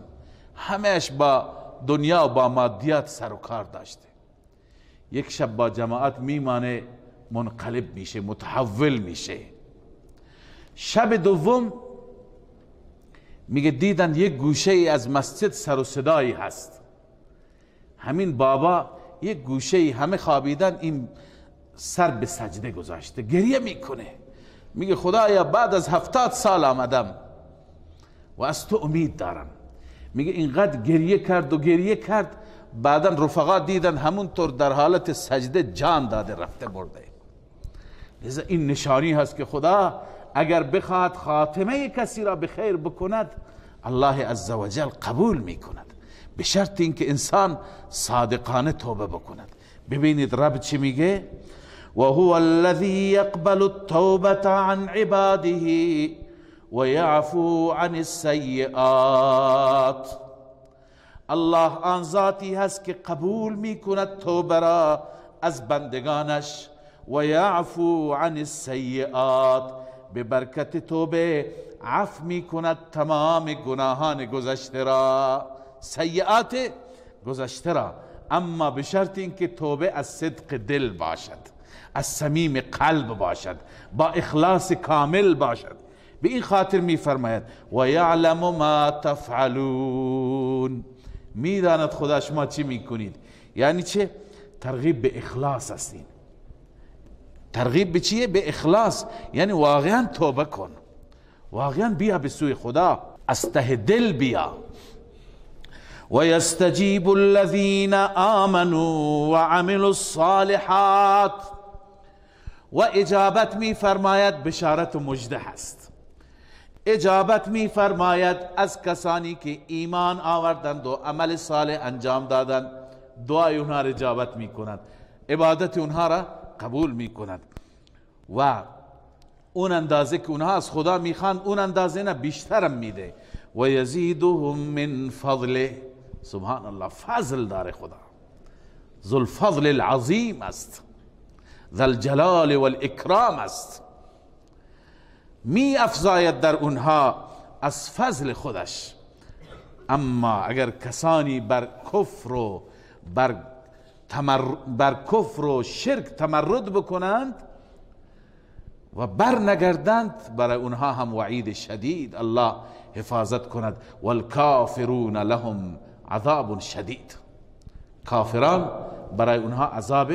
همهش با دنیا و با مادیات سر و کار داشته. یک شب با جماعت میمانه، منقلب میشه، متحول میشه. شب دوم میگه دیدن یک گوشه ای از مسجد سر و صدایی هست. همین بابا یک گوشه ای، همه خوابیدن، این سر به سجده گذاشته، گریه میکنه، میگه خدایا بعد از 70 سال آمدم و از تو امید دارم. میگه اینقدر گریه کرد، بعدا رفقا دیدن همونطور در حالت سجده جان داده رفته برده. لذا این نشانی هست که خدا اگر بخواهد خاتمه کسی را به خیر بکند، الله عزوجل قبول میکند، به شرط اینکه انسان صادقانه توبه بکند. ببینید رب چی میگه؟ وهو الذی یقبل التوبة عن عباده ويعفو عن السیئات. الله آن ذاتی هست که قبول میکند توبه را از بندگانش، و یعفو عن السیئات، به برکت توبه عفو میکند تمام گناهان گذشته را، سیئات گذشته را، اما به شرط اینکه توبه از صدق دل باشد، از صمیم قلب باشد، با اخلاص کامل باشد. به این خاطر میفرماید و یعلم ما تفعلون، میداند خدا شما چی میکنید. یعنی چه؟ ترغیب به اخلاص هستین. ترغیب به چیه؟ به اخلاص. یعنی واقعا توبه کن، واقعا بیا به سوی خدا، از ته دل بیا. و یستجیب الذین آمنوا و عملوا الصالحات، و اجابت می فرماید، بشارت و مژده هست. اجابت می فرماید از کسانی که ایمان آوردند و عمل صالح انجام دادند، دعای اونها را اجابت می کند. عبادت اونها را قبول میکند و اون اندازه که اونها از خدا میخواند اون اندازه نه بیشترم میده. و یزیدهم من فضله. سبحان الله، فضل داره خدا، ذو الفضل العظیم است، ذو الجلال والاکرام است، می افزاید در اونها از فضل خودش. اما اگر کسانی بر کفر و شرک تمرد بکنند و بر نگردند، برای اونها هم وعید شدید الله حفاظت کند. والکافرون لهم عذاب شدید. کافران برای اونها عذاب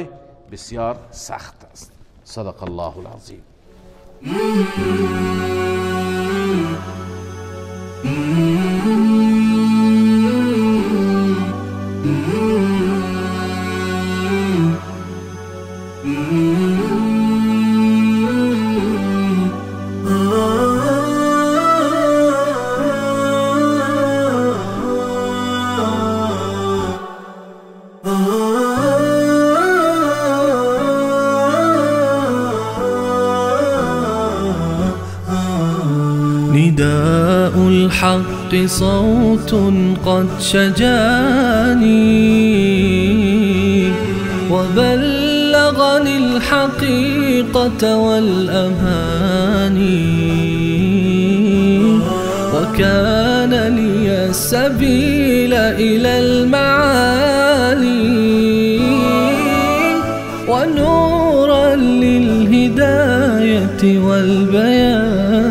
بسیار سخت است. صدق الله العظیم. نداء الحق صوت قد شجاني وبلغني الحقيقة والأماني وكان لي السبيل إلى المعالي ونورا للهداية والبيان